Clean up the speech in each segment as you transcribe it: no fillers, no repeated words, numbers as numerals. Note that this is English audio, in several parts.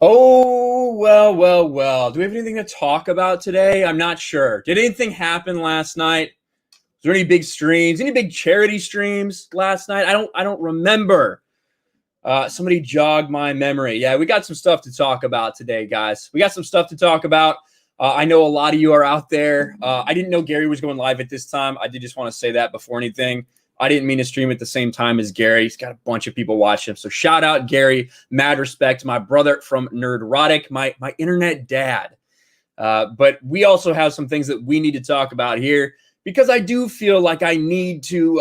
Oh, well, well, well. Do we have anything to talk about today? I'm not sure. Did anything happen last night? Was there any big streams? Any big charity streams last night? I don't remember. Somebody jogged my memory. Yeah, we got some stuff to talk about today, guys. We got some stuff to talk about. I know a lot of you are out there. I didn't know Gary was going live at this time. I did just want to say that before anything. I didn't mean to stream at the same time as Gary. He's got a bunch of people watching him. So shout out Gary. Mad respect. My brother from Nerdrotic, my internet dad. But we also have some things that we need to talk about here because I do feel like I need to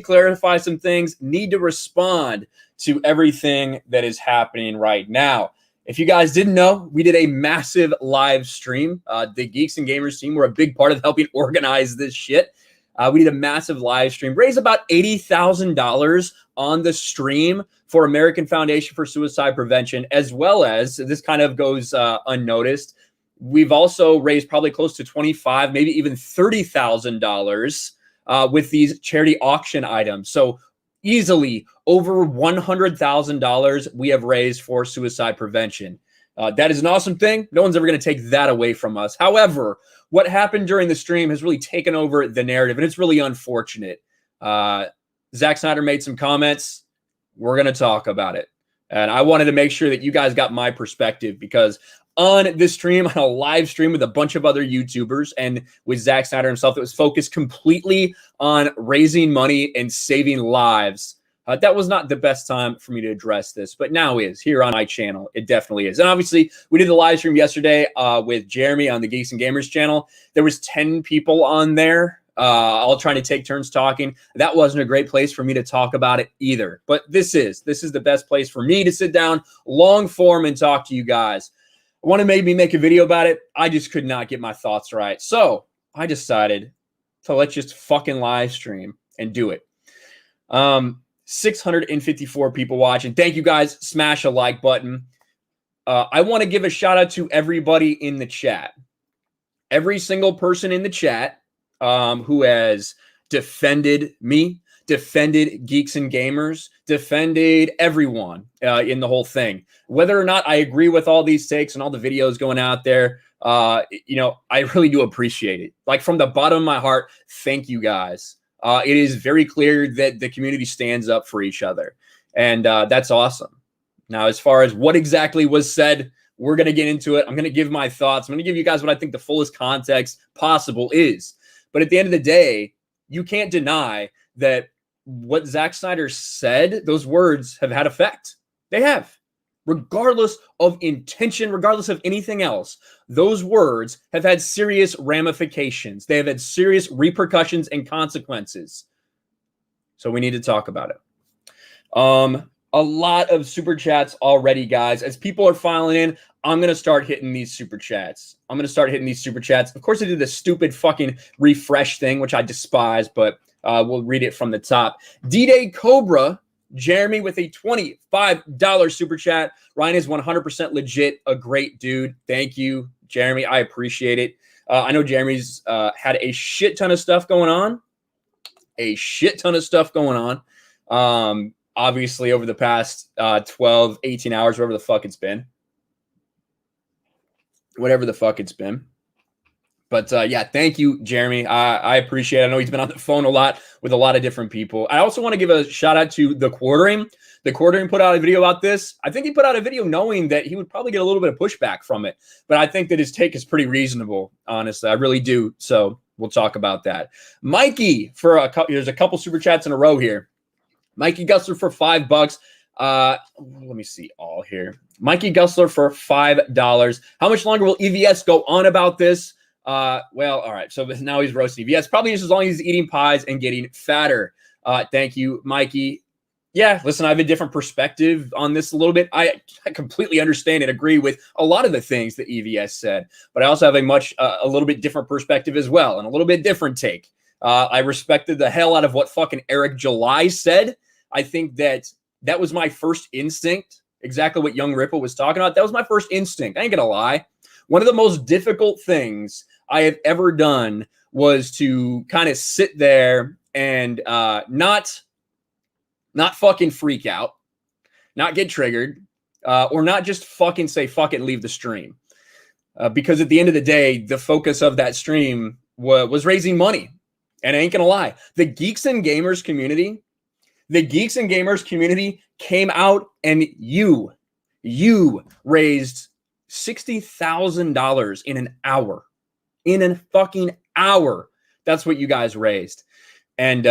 clarify some things, need to respond to everything that is happening right now. If you guys didn't know, we did a massive live stream. The Geeks and Gamers team were a big part of helping organize this shit. We did a massive live stream, raised about $80,000 on the stream for American Foundation for Suicide Prevention, as well as, this kind of goes unnoticed, we've also raised probably close to $25,000, maybe even $30,000 with these charity auction items. So easily over $100,000 we have raised for suicide prevention. That is an awesome thing. No one's ever going to take that away from us. However, what happened during the stream has really taken over the narrative, and it's really unfortunate. Zack Snyder made some comments. We're going to talk about it. And I wanted to make sure that you guys got my perspective because on this stream, on a live stream with a bunch of other YouTubers and with Zack Snyder himself, that was focused completely on raising money and saving lives. That was not the best time for me to address this, but now is here on my channel. It definitely is. And obviously, we did the live stream yesterday with Jeremy on the Geeks and Gamers channel. There was 10 people on there, all trying to take turns talking. That wasn't a great place for me to talk about it either. But this is the best place for me to sit down, long form, and talk to you guys. I want to maybe make a video about it. I just could not get my thoughts right. So I decided to let's just fucking live stream and do it. 654 people watching. Thank you guys. Smash a like button. I want to give a shout out to everybody in the chat. Every single person in the chat who has defended me, defended Geeks and Gamers, defended everyone in the whole thing. Whether or not I agree with all these takes and all the videos going out there, you know, I really do appreciate it. Like from the bottom of my heart, thank you guys. It is very clear that the community stands up for each other. And that's awesome. Now, as far as what exactly was said, we're going to get into it. I'm going to give my thoughts. I'm going to give you guys what I think the fullest context possible is. But at the end of the day, you can't deny that what Zack Snyder said, those words have had effect. They have. Regardless of intention, regardless of anything else, those words have had serious ramifications. They have had serious repercussions and consequences. So we need to talk about it. A lot of super chats already, guys. As people are filing in, I'm going to start hitting these super chats. Of course, I did the stupid fucking refresh thing, which I despise, but we'll read it from the top. D-Day Cobra, Jeremy with a $25 super chat. Ryan is 100% legit, a great dude. Thank you, Jeremy. I appreciate it. I know Jeremy's had a shit ton of stuff going on. Obviously, over the past 12, 18 hours, whatever the fuck it's been. But yeah, thank you, Jeremy. I appreciate it. I know he's been on the phone a lot with a lot of different people. I also want to give a shout out to The Quartering. The Quartering put out a video about this. I think he put out a video knowing that he would probably get a little bit of pushback from it. But I think that his take is pretty reasonable, honestly. I really do. So we'll talk about that. Mikey, there's a couple super chats in a row here. Mikey Gussler for $5. Let me see all here. Mikey Gussler for $5. How much longer will EVS go on about this? Well, all right. So now he's roasting EVS. Probably just as long as he's eating pies and getting fatter. Thank you, Mikey. Yeah, listen, I have a different perspective on this a little bit. I completely understand and agree with a lot of the things that EVS said, but I also have a little bit different perspective as well, and a little bit different take. I respected the hell out of what fucking Eric July said. I think that was my first instinct. Exactly what Young Ripple was talking about. That was my first instinct. I ain't gonna lie. One of the most difficult things I have ever done was to kind of sit there and not fucking freak out, not get triggered, or not just fucking say fuck it and leave the stream. Because at the end of the day, the focus of that stream was raising money. And I ain't gonna lie, the Geeks and Gamers community came out and you raised $60,000 in an hour. In a fucking hour. That's what you guys raised. And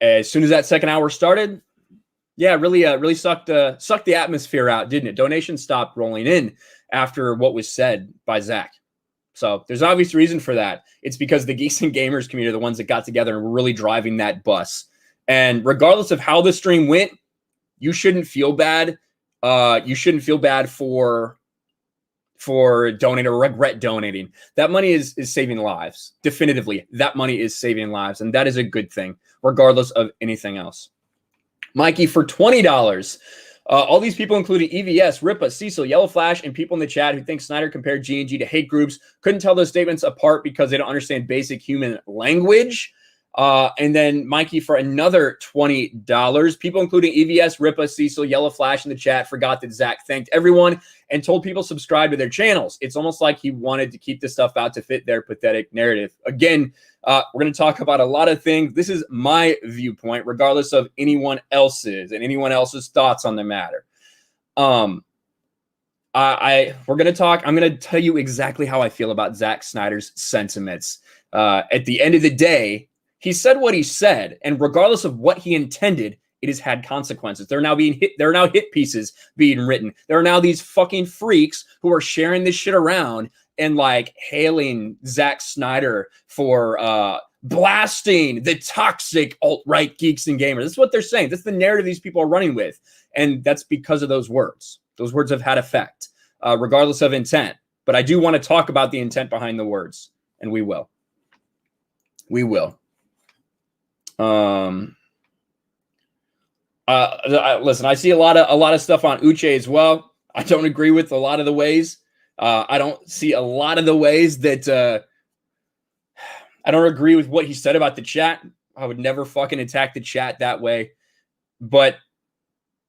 as soon as that second hour started, yeah, really sucked the atmosphere out, didn't it? Donations stopped rolling in after what was said by Zack. So there's obvious reason for that. It's because the Geeks and Gamers community are the ones that got together and were really driving that bus. And regardless of how the stream went, you shouldn't feel bad. You shouldn't feel bad for donating or regret donating. That money is saving lives. Definitively, that money is saving lives. And that is a good thing, regardless of anything else. Mikey, for $20, all these people, including EVS, Ripa, Cecil, Yellow Flash, and people in the chat who think Snyder compared G&G to hate groups, couldn't tell those statements apart because they don't understand basic human language. And then Mikey for another $20. People including EVS, Ripa, Cecil, Yellow Flash in the chat forgot that Zack thanked everyone and told people subscribe to their channels. It's almost like he wanted to keep this stuff out to fit their pathetic narrative. Again, we're going to talk about a lot of things. This is my viewpoint, regardless of anyone else's and anyone else's thoughts on the matter. We're going to talk. I'm going to tell you exactly how I feel about Zack Snyder's sentiments. At the end of the day, he said what he said, and regardless of what he intended, it has had consequences. There are now hit pieces being written. There are now these fucking freaks who are sharing this shit around and like hailing Zack Snyder for blasting the toxic alt-right geeks and gamers. That's what they're saying. That's the narrative these people are running with. And that's because of those words. Those words have had effect, regardless of intent. But I do want to talk about the intent behind the words, and we will. We will. Listen, I see a lot of stuff on Uche as well. I don't agree with a lot of the ways. I don't see a lot of the ways that I don't agree with what he said about the chat. I would never fucking attack the chat that way. But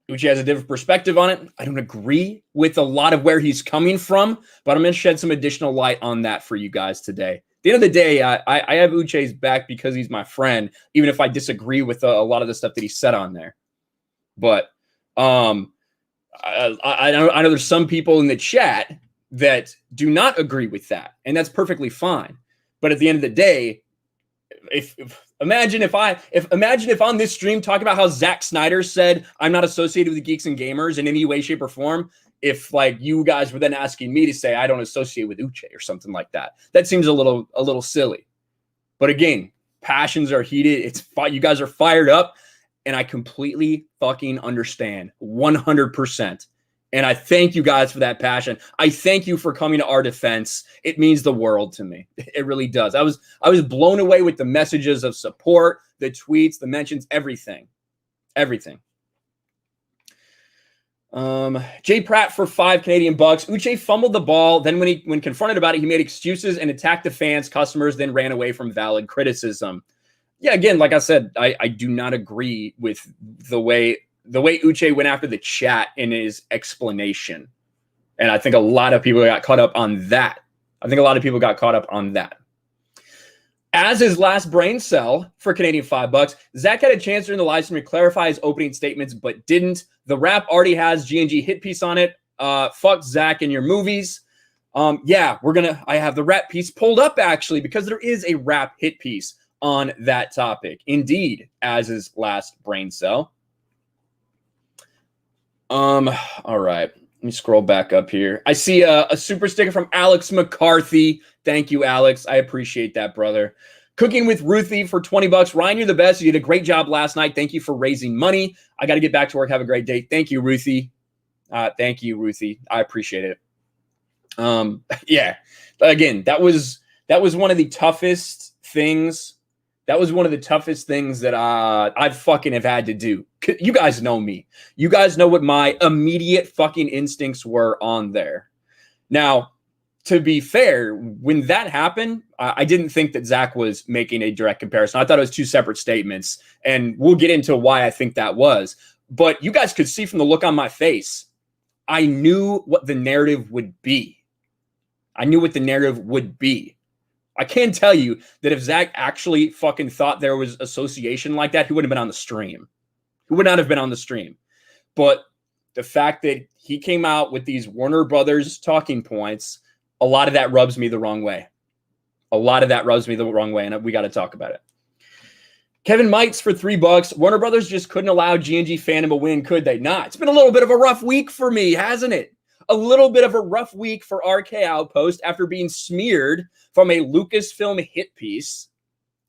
Uche has a different perspective on it. I don't agree with a lot of where he's coming from, but I'm going to shed some additional light on that for you guys today. At the end of the day, I have Uche's back because he's my friend, even if I disagree with a lot of the stuff that he said on there. But I know there's some people in the chat that do not agree with that, and that's perfectly fine. But at the end of the day, imagine if on this stream talking about how Zack Snyder said I'm not associated with the Geeks and Gamers in any way, shape, or form. If like you guys were then asking me to say I don't associate with Uche or something like that, that seems a little silly. But again, passions are heated. You guys are fired up, and I completely fucking understand 100%. And I thank you guys for that passion. I thank you for coming to our defense. It means the world to me. It really does. I was blown away with the messages of support, the tweets, the mentions, everything. Jay Pratt for $5 Canadian bucks. Uche fumbled the ball. Then when confronted about it, he made excuses and attacked the fans, customers, then ran away from valid criticism. Yeah, again, like I said, I do not agree with the way Uche went after the chat in his explanation. And I think a lot of people got caught up on that. As his last brain cell for Canadian $5, Zack had a chance during the live stream to clarify his opening statements, but didn't. The rap already has G&G hit piece on it. Fuck Zack and your movies. Yeah, I have the rap piece pulled up actually, because there is a rap hit piece on that topic. Indeed, as his last brain cell. All right. Let me scroll back up here. I see a super sticker from Alex McCarthy. Thank you, Alex. I appreciate that, brother. Cooking with Ruthie for $20. Ryan, you're the best. You did a great job last night. Thank you for raising money. I got to get back to work. Have a great day. Thank you, Ruthie. Thank you, Ruthie. I appreciate it. Yeah. Again, that was one of the toughest things. That was one of the toughest things that I fucking have had to do. You guys know me. You guys know what my immediate fucking instincts were on there. Now, to be fair, when that happened, I didn't think that Zack was making a direct comparison. I thought it was two separate statements, and we'll get into why I think that was. But you guys could see from the look on my face, I knew what the narrative would be. I knew what the narrative would be. I can tell you that if Zack actually fucking thought there was association like that, he wouldn't have been on the stream. He would not have been on the stream. But the fact that he came out with these Warner Brothers talking points, a lot of that rubs me the wrong way. A lot of that rubs me the wrong way, and we got to talk about it. Kevin Mites for $3. Warner Brothers just couldn't allow G&G fandom a win, could they not? It's been a little bit of a rough week for me, hasn't it? A little bit of a rough week for RK Outpost after being smeared from a Lucasfilm hit piece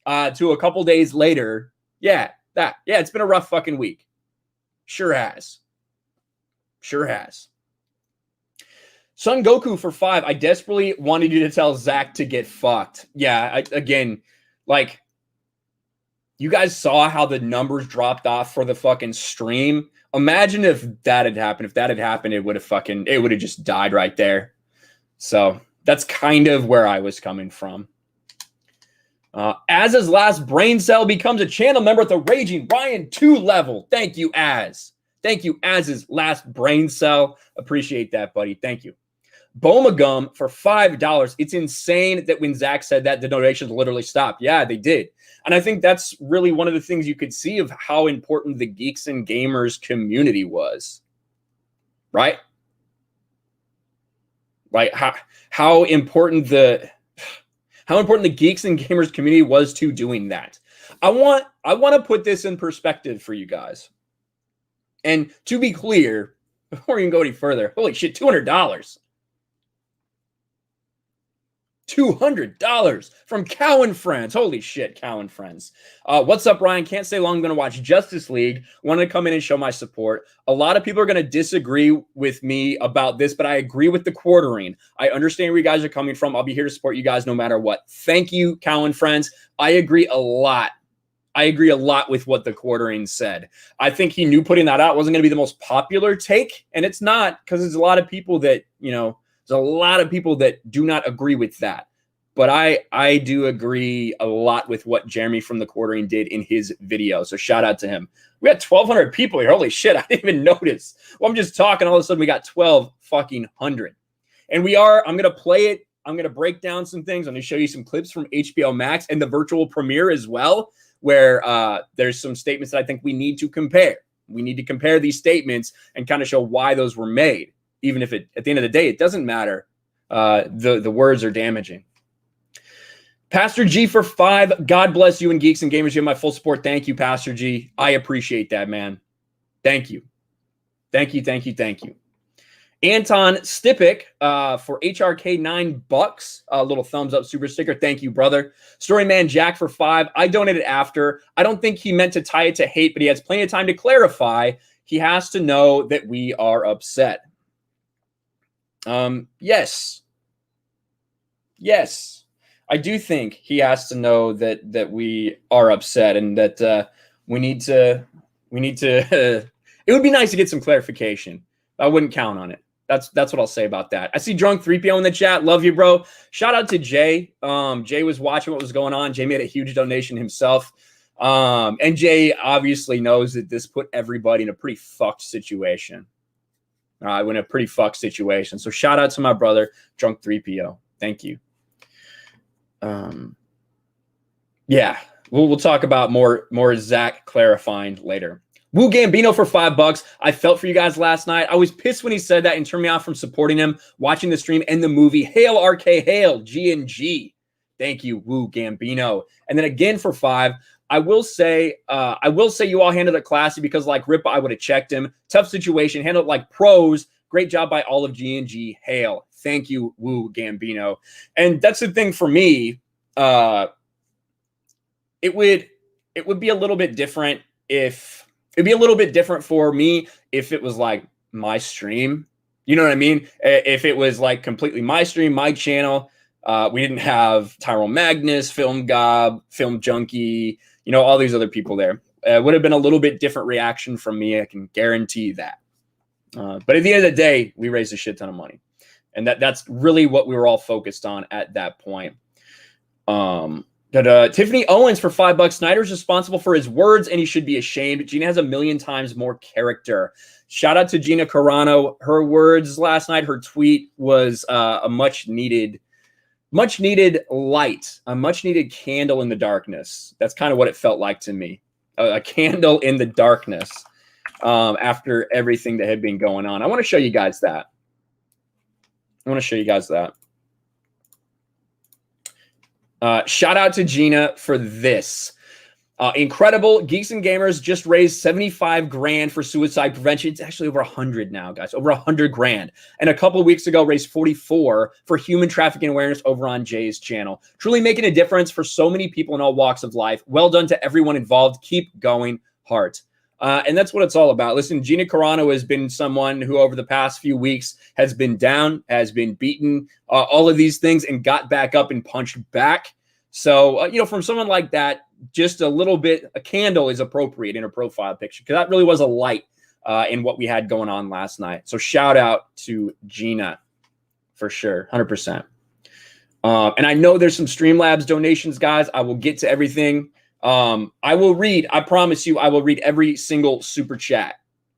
to a couple days later. Yeah, it's been a rough fucking week. Sure has. Sure has. Son Goku for $5. I desperately wanted you to tell Zack to get fucked. Yeah, again, like, you guys saw how the numbers dropped off for the fucking stream. Imagine if that had happened. If that had happened, it would have just died right there. So that's kind of where I was coming from. Az's last brain cell becomes a channel member at the Raging Ryan 2 level. Thank you, Az. Thank you, Az's last brain cell. Appreciate that, buddy. Thank you. Boma Gum for $5. It's insane that when Zack said that, the donations literally stopped. Yeah, they did. And I think that's really one of the things you could see of how important the Geeks and Gamers community was. Right? Like how important the Geeks and Gamers community was to doing that. I want to put this in perspective for you guys. And to be clear, before we can go any further, holy shit, $200. $200 from Cow and Friends. Holy shit, Cow and Friends. What's up, Ryan? Can't stay long. I'm going to watch Justice League. Wanted to come in and show my support. A lot of people are going to disagree with me about this, but I agree with the quartering. I understand where you guys are coming from. I'll be here to support you guys no matter what. Thank you, Cow and Friends. I agree a lot. I agree a lot with what the quartering said. I think he knew putting that out wasn't going to be the most popular take, and it's not, because there's a lot of people that, there's a lot of people that do not agree with that. But I do agree a lot with what Jeremy from the quartering did in his video. So shout out to him. We got 1,200 people here. Holy shit, I didn't even notice. Well, I'm just talking. All of a sudden, we got 1,200. And I'm going to play it. I'm going to break down some things. I'm going to show you some clips from HBO Max and the virtual premiere as well, where there's some statements that I think we need to compare. We need to compare these statements and kind of show why those were made. Even if at the end of the day, it doesn't matter. The words are damaging. Pastor G for $5. God bless you and Geeks and Gamers. You have my full support. Thank you, Pastor G. I appreciate that, man. Thank you. Thank you. Anton Stipik for HRK $9. A little thumbs up super sticker. Thank you, brother. Storyman Jack for $5. I donated after. I don't think he meant to tie it to hate, but he has plenty of time to clarify. He has to know that we are upset. Yes. I do think he has to know that we are upset and that we need to it would be nice to get some clarification. I wouldn't count on it. That's what I'll say about that. I see Drunk 3PO in the chat. Love you, bro. Shout out to Jay. Jay was watching what was going on. Jay made a huge donation himself. And Jay obviously knows that this put everybody in a pretty fucked situation. In a pretty fucked situation. So shout out to my brother, Drunk 3PO. Thank you. Yeah, we'll talk about more Zack clarifying later. Woo Gambino for $5. I felt for you guys last night. I was pissed when he said that and turned me off from supporting him, watching the stream and the movie. Hail RK, hail G&G. Thank you, Woo Gambino. And then again for $5. I will say you all handled it classy because like Rippa, I would have checked him. Tough situation, handled it like pros. Great job by all of G&G. Hail. Thank you, Woo Gambino. And that's the thing for me. It would be a little bit different for me if it was like my stream. You know what I mean? If it was like completely my stream, my channel. We didn't have Tyrone Magnus, Film Gob, Film Junkie, all these other people there. It would have been a little bit different reaction from me. I can guarantee that. But at the end of the day, we raised a shit ton of money. And that's really what we were all focused on at that point. Got Tiffany Owens for $5. Snyder's responsible for his words, and he should be ashamed. Gina has a million times more character. Shout out to Gina Carano. Her words last night, her tweet was a much needed light, a much needed candle in the darkness. That's kind of what it felt like to me. A candle in the darkness after everything that had been going on. I want to show you guys that. Shout out to Gina for this. Incredible. Geeks and Gamers just raised 75 grand for suicide prevention. It's actually over 100 now, guys. Over 100 grand. And a couple of weeks ago, raised 44 for human trafficking awareness over on Jay's channel. Truly making a difference for so many people in all walks of life. Well done to everyone involved. Keep going, heart. And that's what it's all about. Listen, Gina Carano has been someone who over the past few weeks has been down, has been beaten, all of these things, and got back up and punched back. So, you know, from someone like that, just a little bit, a candle is appropriate in a profile picture, because that really was a light in what we had going on last night. So shout out to Gina for sure, 100%. And I know there's some Streamlabs donations, guys. I will get to everything. I will read, I promise you, I will read every single super chat.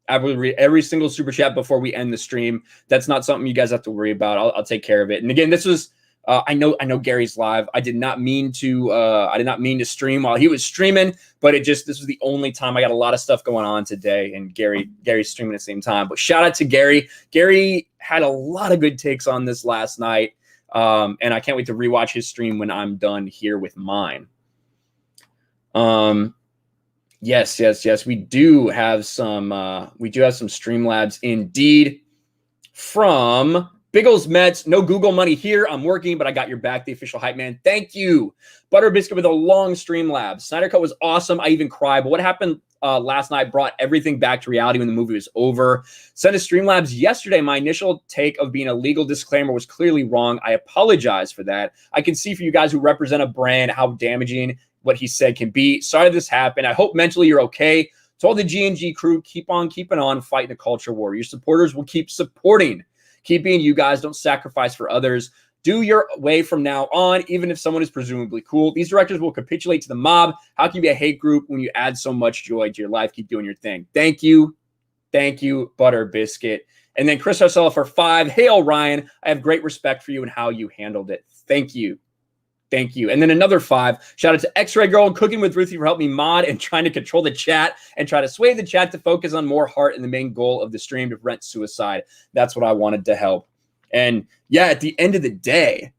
I will read every single super chat before we end the stream. That's not something you guys have to worry about. I'll take care of it. And again, this was, I know Gary's live. I did not mean to stream while he was streaming, but this was the only time. I got a lot of stuff going on today, and Gary's streaming at the same time. But shout out to Gary. Gary had a lot of good takes on this last night. And I can't wait to rewatch his stream when I'm done here with mine. Yes. We do have some Streamlabs indeed from Biggles Mets. No Google money here. I'm working, but I got your back, the official hype man. Thank you. Butter Biscuit with a long Streamlabs. Snyder Cut was awesome. I even cried, but what happened last night brought everything back to reality when the movie was over. Sent a Streamlabs yesterday. My initial take of being a legal disclaimer was clearly wrong. I apologize for that. I can see for you guys who represent a brand how damaging what he said can be. Sorry this happened. I hope mentally you're okay. To all the G&G crew, keep on keeping on fighting the culture war. Your supporters will keep supporting. Keep being you guys. Don't sacrifice for others. Do your way from now on, even if someone is presumably cool. These directors will capitulate to the mob. How can you be a hate group when you add so much joy to your life? Keep doing your thing. Thank you. Thank you, Butter Biscuit. And then Chris Arcella for 5. Hail, Ryan. I have great respect for you and how you handled it. Thank you. Thank you. And then another 5. Shout out to X-Ray Girl, Cooking with Ruthie for helping me mod and trying to control the chat and try to sway the chat to focus on more heart and the main goal of the stream to prevent suicide. That's what I wanted to help. And yeah, at the end of the day,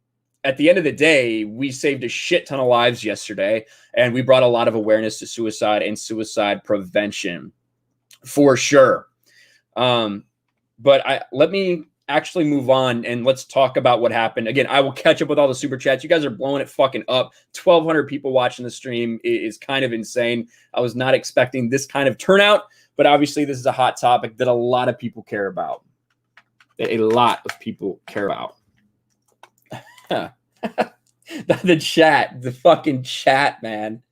we saved a shit ton of lives yesterday, and we brought a lot of awareness to suicide and suicide prevention for sure. But let me actually move on and let's talk about what happened. Again, I will catch up with all the super chats. You guys are blowing it fucking up. 1,200 people watching the stream is kind of insane. I was not expecting this kind of turnout, but obviously this is a hot topic that a lot of people care about. A lot of people care about. The chat, the fucking chat, man.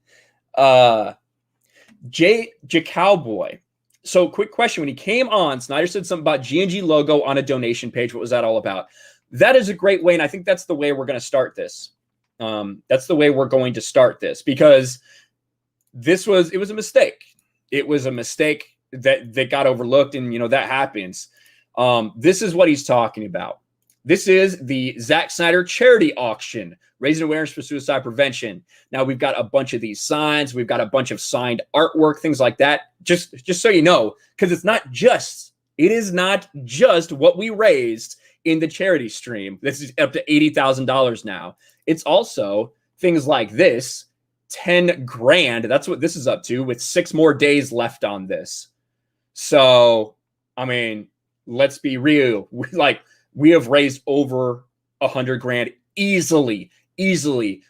J Cowboy. So quick question. When he came on, Snyder said something about G&G logo on a donation page. What was that all about? That is a great way, and I think that's the way we're going to start this. That's the way we're going to start this, because it was a mistake. It was a mistake that got overlooked, and you know that happens. This is what he's talking about. This is the Zack Snyder charity auction, raising awareness for suicide prevention. Now we've got a bunch of these signs. We've got a bunch of signed artwork, things like that. Just so you know, because it is not just what we raised in the charity stream. This is up to $80,000 now. It's also things like this, 10 grand. That's what this is up to, with 6 more days left on this. So, I mean, let's be real. We have raised over 100 grand easily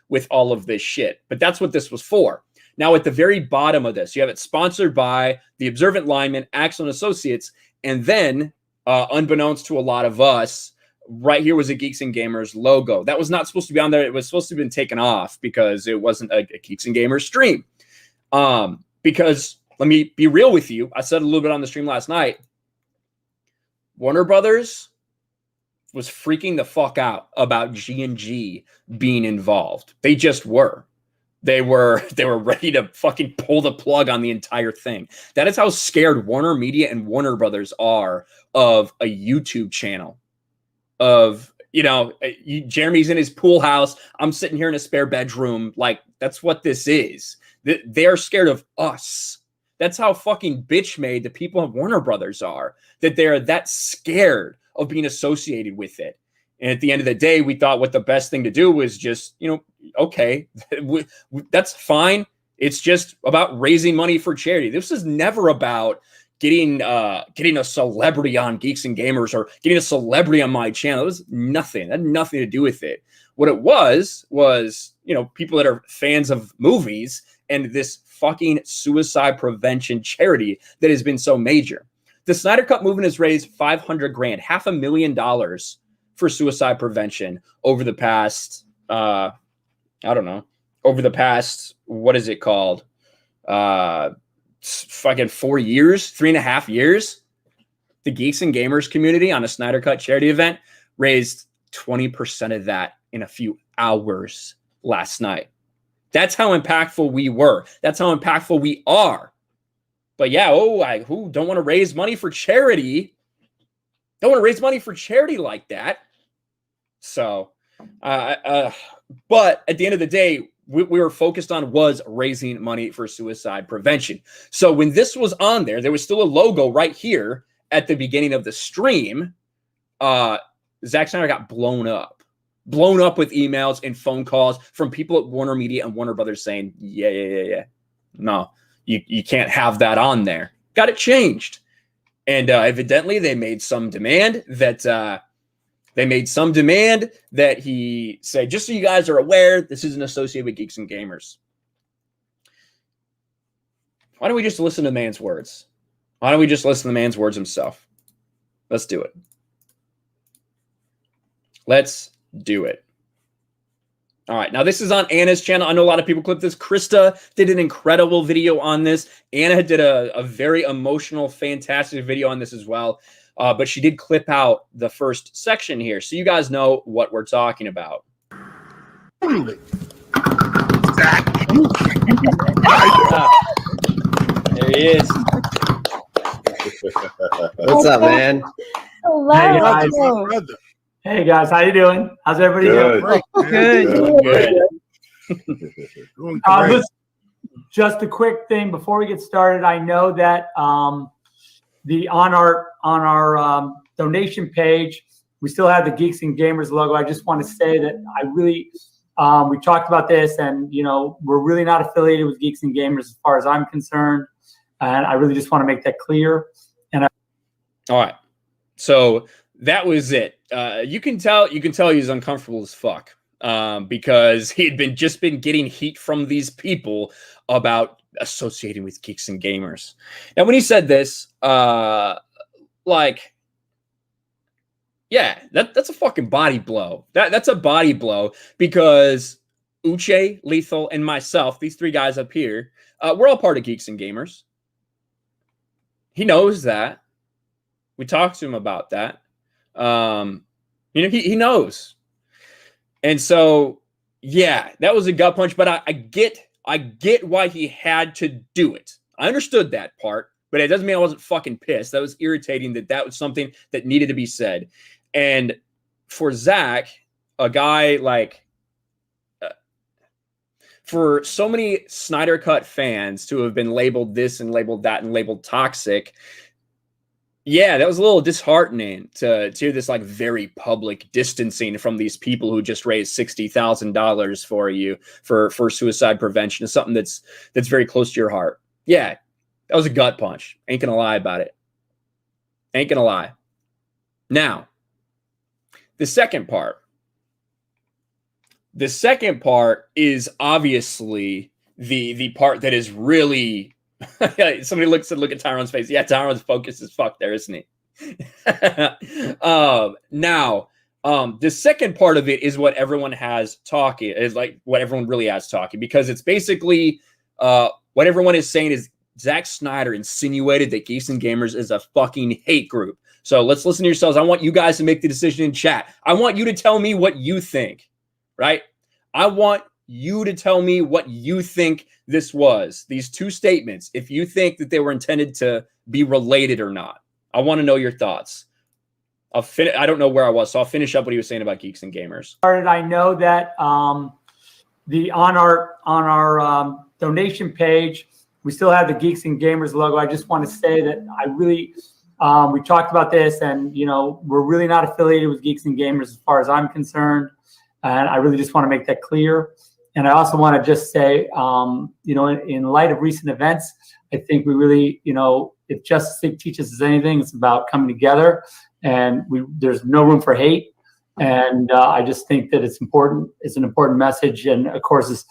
with all of this shit. But that's what this was for. Now, at the very bottom of this, you have it sponsored by the Observant Lineman, Axel and Associates. And then, unbeknownst to a lot of us, right here was a Geeks and Gamers logo. That was not supposed to be on there. It was supposed to have been taken off because it wasn't a Geeks and Gamers stream. Because let me be real with you. I said a little bit on the stream last night. Warner Brothers was freaking the fuck out about G&G being involved. They just were. They were ready to fucking pull the plug on the entire thing. That is how scared Warner Media and Warner Brothers are of a YouTube channel. Of, you know, Jeremy's in his pool house. I'm sitting here in a spare bedroom. Like, that's what this is. They are scared of us. That's how fucking bitch made the people at Warner Brothers are. That they're that scared of being associated with it. And at the end of the day, we thought what the best thing to do was just, you know, okay, that's fine. It's just about raising money for charity. This is never about getting a celebrity on Geeks and Gamers or getting a celebrity on my channel. It was nothing. It had nothing to do with it. What it was, you know, people that are fans of movies and this fucking suicide prevention charity that has been so major. The Snyder Cut movement has raised $500,000, $500,000 for suicide prevention over the past, I don't know, over the past, what is it called? Fucking 4 years, 3.5 years. The Geeks and Gamers community on a Snyder Cut charity event raised 20% of that in a few hours last night. That's how impactful we were. That's how impactful we are. But yeah, who don't want to raise money for charity? Don't want to raise money for charity like that. So, but at the end of the day, we were focused on was raising money for suicide prevention. So when this was on there, there was still a logo right here at the beginning of the stream. Zack Snyder got blown up with emails and phone calls from people at Warner Media and Warner Brothers saying, yeah. No, you can't have that on there. Got it changed. And evidently they made some demand that he said, just so you guys are aware, this isn't associated with Geeks and Gamers. Why don't we just listen to the man's words? Why don't we just listen to the man's words himself? Let's do it. Let's do it. All right. Now, this is on Anna's channel. I know a lot of people clipped this. Krista did an incredible video on this. Anna did a very emotional, fantastic video on this as well. But she did clip out the first section here, so you guys know what we're talking about. There he is. What's up, man? Hello. Hey guys. Hey guys, how you doing? How's everybody doing? Good. Just a quick thing before we get started. I know that on our donation page, we still have the Geeks and Gamers logo. I just want to say that I really we talked about this, and you know, we're really not affiliated with Geeks and Gamers as far as I'm concerned, and I really just want to make that clear. And all right, so that was it. You can tell he's uncomfortable as fuck because he had just been getting heat from these people about associating with Geeks and Gamers. Now, when he said this, like, yeah, that's a fucking body blow. That's a body blow because Uche, Lethal, and myself, these three guys up here, we're all part of Geeks and Gamers. He knows that. We talked to him about that. You know, he knows. And so, yeah, that was a gut punch, but I get why he had to do it. I understood that part, but it doesn't mean I wasn't fucking pissed. That was irritating that was something that needed to be said. And for Zack, a guy like, for so many Snyder Cut fans to have been labeled this and labeled that and labeled toxic, yeah, that was a little disheartening to hear this like very public distancing from these people who just raised $60,000 for you for suicide prevention. Is something that's very close to your heart. Yeah, that was a gut punch. Ain't gonna lie about it. Ain't gonna lie. Now, the second part. The second part is obviously the part that is really. Somebody look at Tyrone's face. Yeah, Tyrone's focused as fuck there, isn't he? Now, the second part of it is what everyone has talking, is like what everyone really has talking, because it's basically what everyone is saying is Zack Snyder insinuated that Geeks and Gamers is a fucking hate group. So let's listen to yourselves. I want you guys to make the decision in chat. I want you to tell me what you think, right? I want you to tell me what you think this was. These two statements, if you think that they were intended to be related or not. I want to know your thoughts. I don't know where I was, so I'll finish up what he was saying about Geeks and Gamers. I know that on our donation page, we still have the Geeks and Gamers logo. I just want to say that I really we talked about this, and we're really not affiliated with Geeks and Gamers as far as I'm concerned, and I really just want to make that clear. And I also want to just say, in light of recent events, I think we really, if Justice League teaches us anything, it's about coming together, and there's no room for hate. And I just think that it's important. It's an important message, and of course, as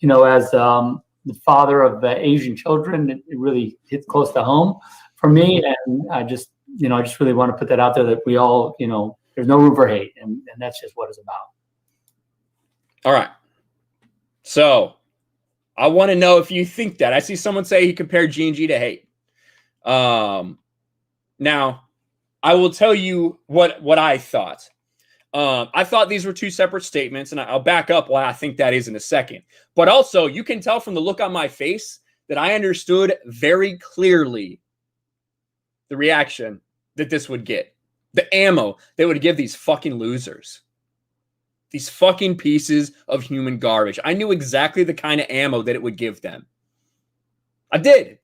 the father of Asian children, it really hits close to home for me. And I just really want to put that out there, that we all, there's no room for hate, and that's just what it's about. All right. So I want to know if you think that. I see someone say he compared G&G to hate. Now, I will tell you what I thought. I thought these were two separate statements, and I'll back up why I think that is in a second. But also, you can tell from the look on my face that I understood very clearly the reaction that this would get. The ammo they would give these fucking losers. These fucking pieces of human garbage. I knew exactly the kind of ammo that it would give them. I did.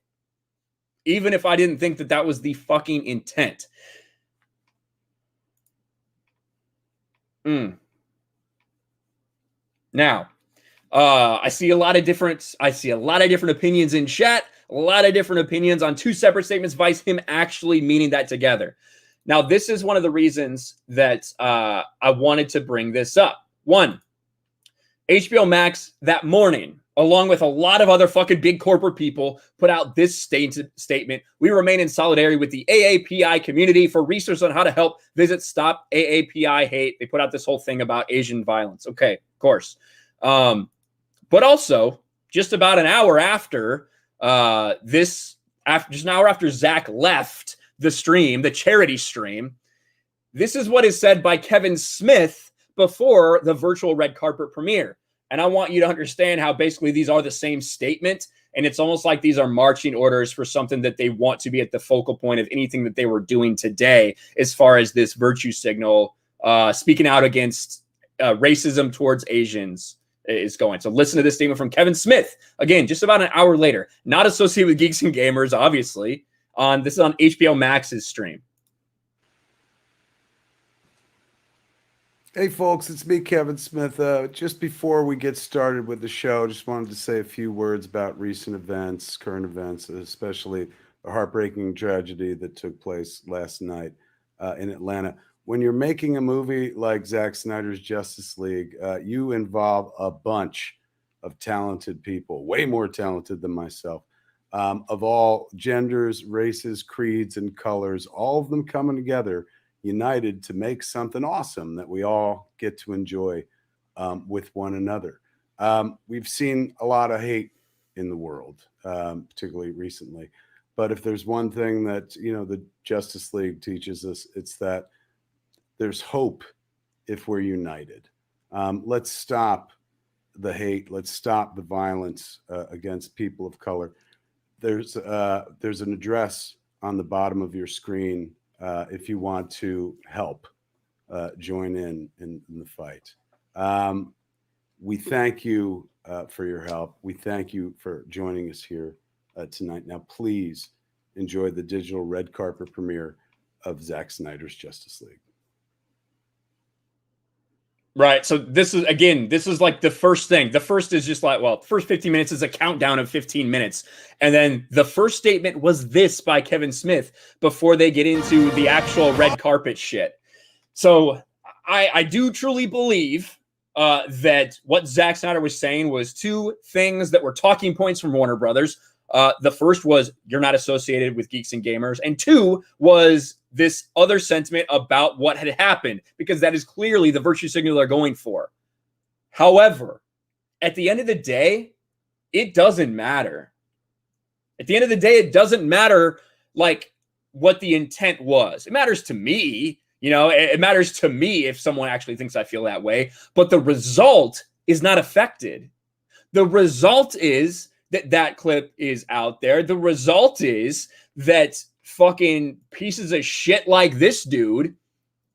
Even if I didn't think that that was the fucking intent. Now, I see a lot of different opinions in chat, a lot of different opinions on two separate statements, vice him actually meaning that together. Now, this is one of the reasons that I wanted to bring this up. One, HBO Max that morning, along with a lot of other fucking big corporate people, put out this statement. We remain in solidarity with the AAPI community. For research on how to help, visit Stop AAPI Hate. They put out this whole thing about Asian violence. Okay, of course. But also, just about an hour after just an hour after Zack left the stream, the charity stream, this is what is said by Kevin Smith before the virtual red carpet premiere. And I want you to understand how basically these are the same statement. And it's almost like these are marching orders for something that they want to be at the focal point of anything that they were doing today, as far as this virtue signal, speaking out against racism towards Asians is going. So listen to this statement from Kevin Smith. Again, just about an hour later, not associated with Geeks and Gamers, obviously. This is on HBO Max's stream. Hey folks, it's me, Kevin Smith. Just before we get started with the show, just wanted to say a few words about recent events, current events, especially the heartbreaking tragedy that took place last night in Atlanta. When you're making a movie like Zack Snyder's Justice League, you involve a bunch of talented people, way more talented than myself, of all genders, races, creeds, and colors, all of them coming together, united to make something awesome that we all get to enjoy with one another. We've seen a lot of hate in the world, particularly recently. But if there's one thing that, the Justice League teaches us, it's that there's hope if we're united. Let's stop the hate. Let's stop the violence against people of color. There's an address on the bottom of your screen if you want to help join in the fight. We thank you for your help. We thank you for joining us here tonight. Now, please enjoy the digital red carpet premiere of Zack Snyder's Justice League. Right. So this is like the first thing. The first is just like, the first 15 minutes is a countdown of 15 minutes. And then the first statement was this by Kevin Smith before they get into the actual red carpet shit. So I do truly believe that what Zack Snyder was saying was two things that were talking points from Warner Brothers. The first was, you're not associated with Geeks and Gamers. And two was this other sentiment about what had happened, because that is clearly the virtue signal they're going for. However, at the end of the day, it doesn't matter. At the end of the day, it doesn't matter like what the intent was. It matters to me. It matters to me if someone actually thinks I feel that way, but the result is not affected. The result is that that clip is out there. The result is that fucking pieces of shit like this dude,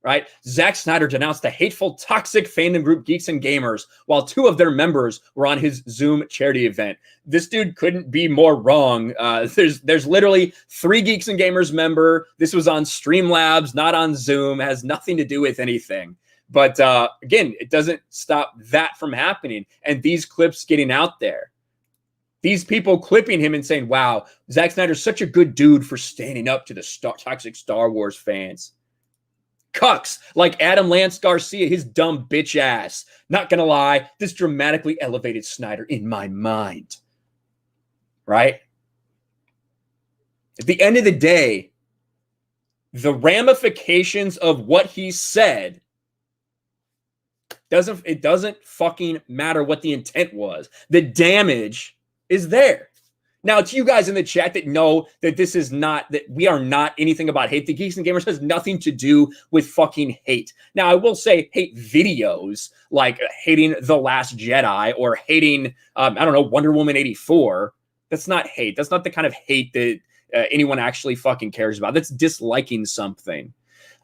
right? Zack Snyder denounced the hateful, toxic fandom group Geeks and Gamers while 2 of their members were on his Zoom charity event. This dude couldn't be more wrong. There's literally 3 Geeks and Gamers member. This was on Streamlabs, not on Zoom. It has nothing to do with anything. But again, it doesn't stop that from happening. And these clips getting out there. These people clipping him and saying, wow, Zack Snyder's such a good dude for standing up to the toxic Star Wars fans. Cucks like Adam Lance Garcia, his dumb bitch ass. Not gonna lie, this dramatically elevated Snyder in my mind. Right? At the end of the day, the ramifications of what he said doesn't fucking matter what the intent was. The damage is there. Now, it's you guys in the chat that know that this is not, that we are not anything about hate. The Geeks and Gamers has nothing to do with fucking hate. Now, I will say hate videos, like hating The Last Jedi or hating, I don't know, Wonder Woman 84. That's not hate. That's not the kind of hate that anyone actually fucking cares about. That's disliking something.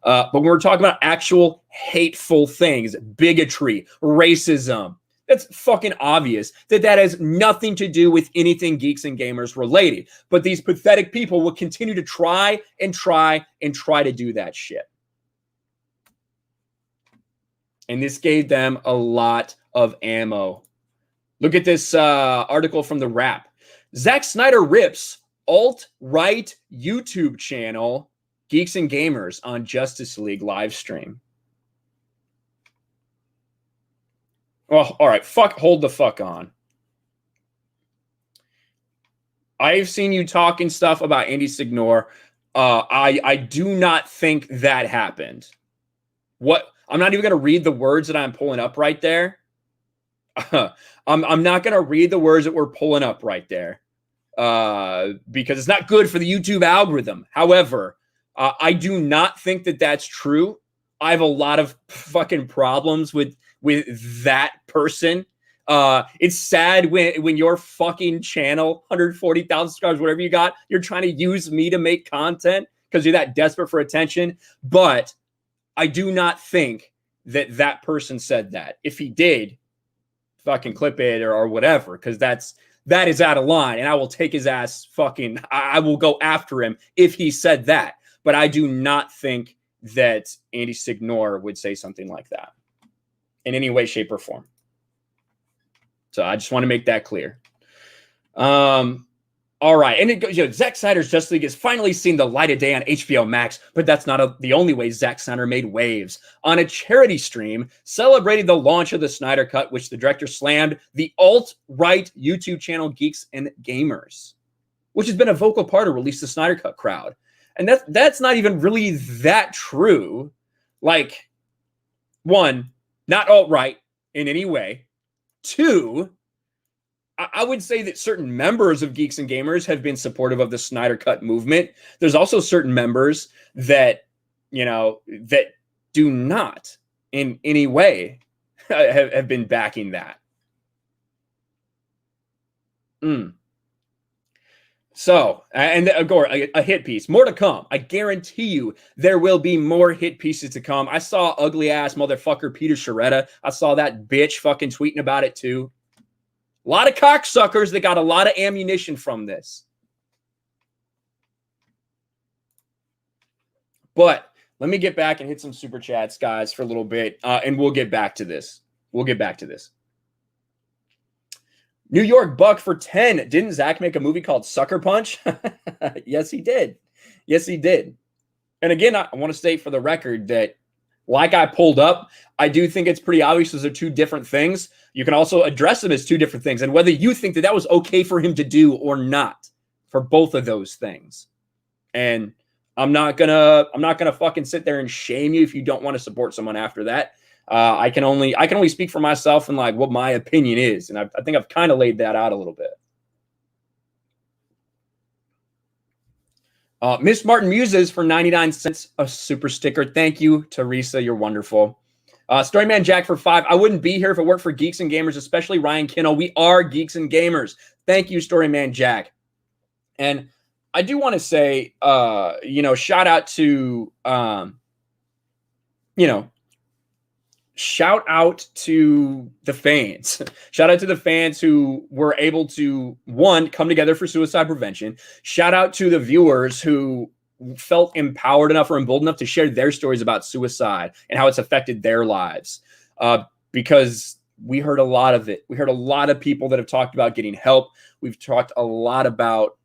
But when we're talking about actual hateful things, bigotry, racism, that's fucking obvious that has nothing to do with anything Geeks and Gamers related. But these pathetic people will continue to try to do that shit. And this gave them a lot of ammo. Look at this article from The Wrap. Zack Snyder rips alt-right YouTube channel Geeks and Gamers on Justice League live stream. Oh, all right. Hold the fuck on. I've seen you talking stuff about Andy Signor. I do not think that happened. What? I'm not even going to read the words that I'm pulling up right there. I'm not going to read the words that we're pulling up right there because it's not good for the YouTube algorithm. However, I do not think that that's true. I have a lot of fucking problems with that person. It's sad when your fucking channel, 140,000 subscribers, whatever you got, you're trying to use me to make content because you're that desperate for attention. But I do not think that person said that. If he did, fucking clip it or whatever, because that is out of line, and I will take his ass fucking, I will go after him if he said that. But I do not think that Andy Signor would say something like that in any way, shape, or form. So I just want to make that clear. All right. And it goes, Zack Snyder's Justice League has finally seen the light of day on HBO Max, but that's not the only way Zack Snyder made waves. On a charity stream celebrating the launch of the Snyder Cut, which the director slammed the alt-right YouTube channel Geeks and Gamers, which has been a vocal part of Release the Snyder Cut crowd. And that's not even really that true. Like, 1, not alt-right in any way. 2, I would say that certain members of Geeks and Gamers have been supportive of the Snyder Cut movement. There's also certain members that, that do not in any way have been backing that. So, and a hit piece, more to come. I guarantee you there will be more hit pieces to come. I saw ugly ass motherfucker Peter Sharetta. I saw that bitch fucking tweeting about it too. A lot of cocksuckers that got a lot of ammunition from this. But let me get back and hit some super chats, guys, for a little bit, and we'll get back to this. New York Buck for 10. Didn't Zach make a movie called Sucker Punch? Yes, he did. And again, I want to state for the record that, like I pulled up, I do think it's pretty obvious those are two different things. You can also address them as two different things. And whether you think that was okay for him to do or not, for both of those things. And I'm not gonna fucking sit there and shame you if you don't want to support someone after that. I can only speak for myself and like what my opinion is. And I think I've kind of laid that out a little bit. Miss Martin Muses for 99 cents, a super sticker. Thank you, Teresa. You're wonderful. Storyman Jack for 5. I wouldn't be here if it weren't for Geeks and Gamers, especially Ryan Kinel. We are Geeks and Gamers. Thank you, Storyman Jack. And I do want to say, shout out to, shout out to the fans. Shout out to the fans who were able to, one, come together for suicide prevention. Shout out to the viewers who felt empowered enough or emboldened enough to share their stories about suicide and how it's affected their lives. Because we heard a lot of it. We heard a lot of people that have talked about getting help. We've talked a lot about,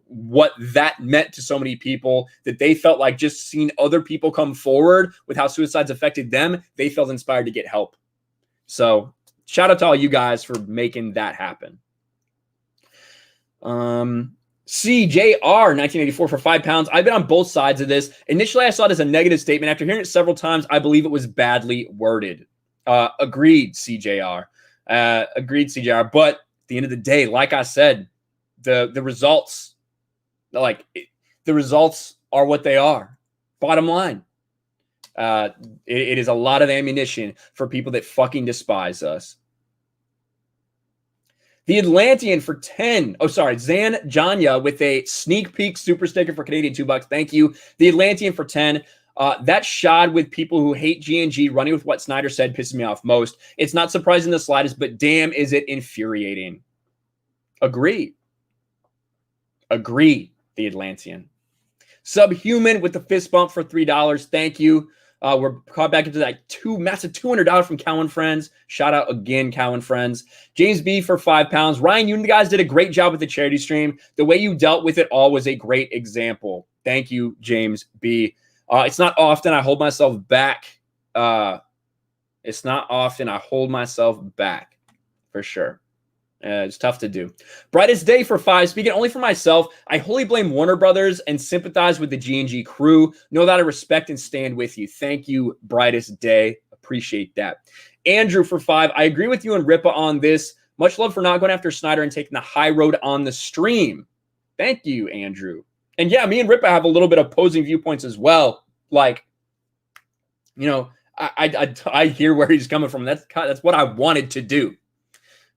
what that meant to so many people, that they felt like just seeing other people come forward with how suicide's affected them, they felt inspired to get help. So shout out to all you guys for making that happen. CJR 1984 for £5. I've been on both sides of this. Initially, I saw it as a negative statement. After hearing it several times, I believe it was badly worded. Agreed, CJR. Agreed, CJR. But at the end of the day, like I said, the results, the results are what they are. Bottom line, it is a lot of ammunition for people that fucking despise us. The Atlantean for 10. Oh, sorry. Zan Janya with a sneak peek super sticker for Canadian $2. Thank you. The Atlantean for 10. That shot with people who hate G&G running with what Snyder said pisses me off most. It's not surprising the slightest, but damn, is it infuriating. Agree. Agree, the Atlantean. Subhuman with the fist bump for $3. Thank you. We're caught back into that massive $200 from Cowan Friends. Shout out again, Cowan Friends. James B for £5. Ryan, you guys did a great job with the charity stream. The way you dealt with it all was a great example. Thank you, James B. It's not often I hold myself back. It's not often I hold myself back, for sure. It's tough to do. Brightest Day for 5. Speaking only for myself, I wholly blame Warner Brothers and sympathize with the G&G crew. Know that I respect and stand with you. Thank you, Brightest Day. Appreciate that. Andrew for 5. I agree with you and Ripa on this. Much love for not going after Snyder and taking the high road on the stream. Thank you, Andrew. And yeah, me and Ripa have a little bit of opposing viewpoints as well. Like, I hear where he's coming from. That's what I wanted to do.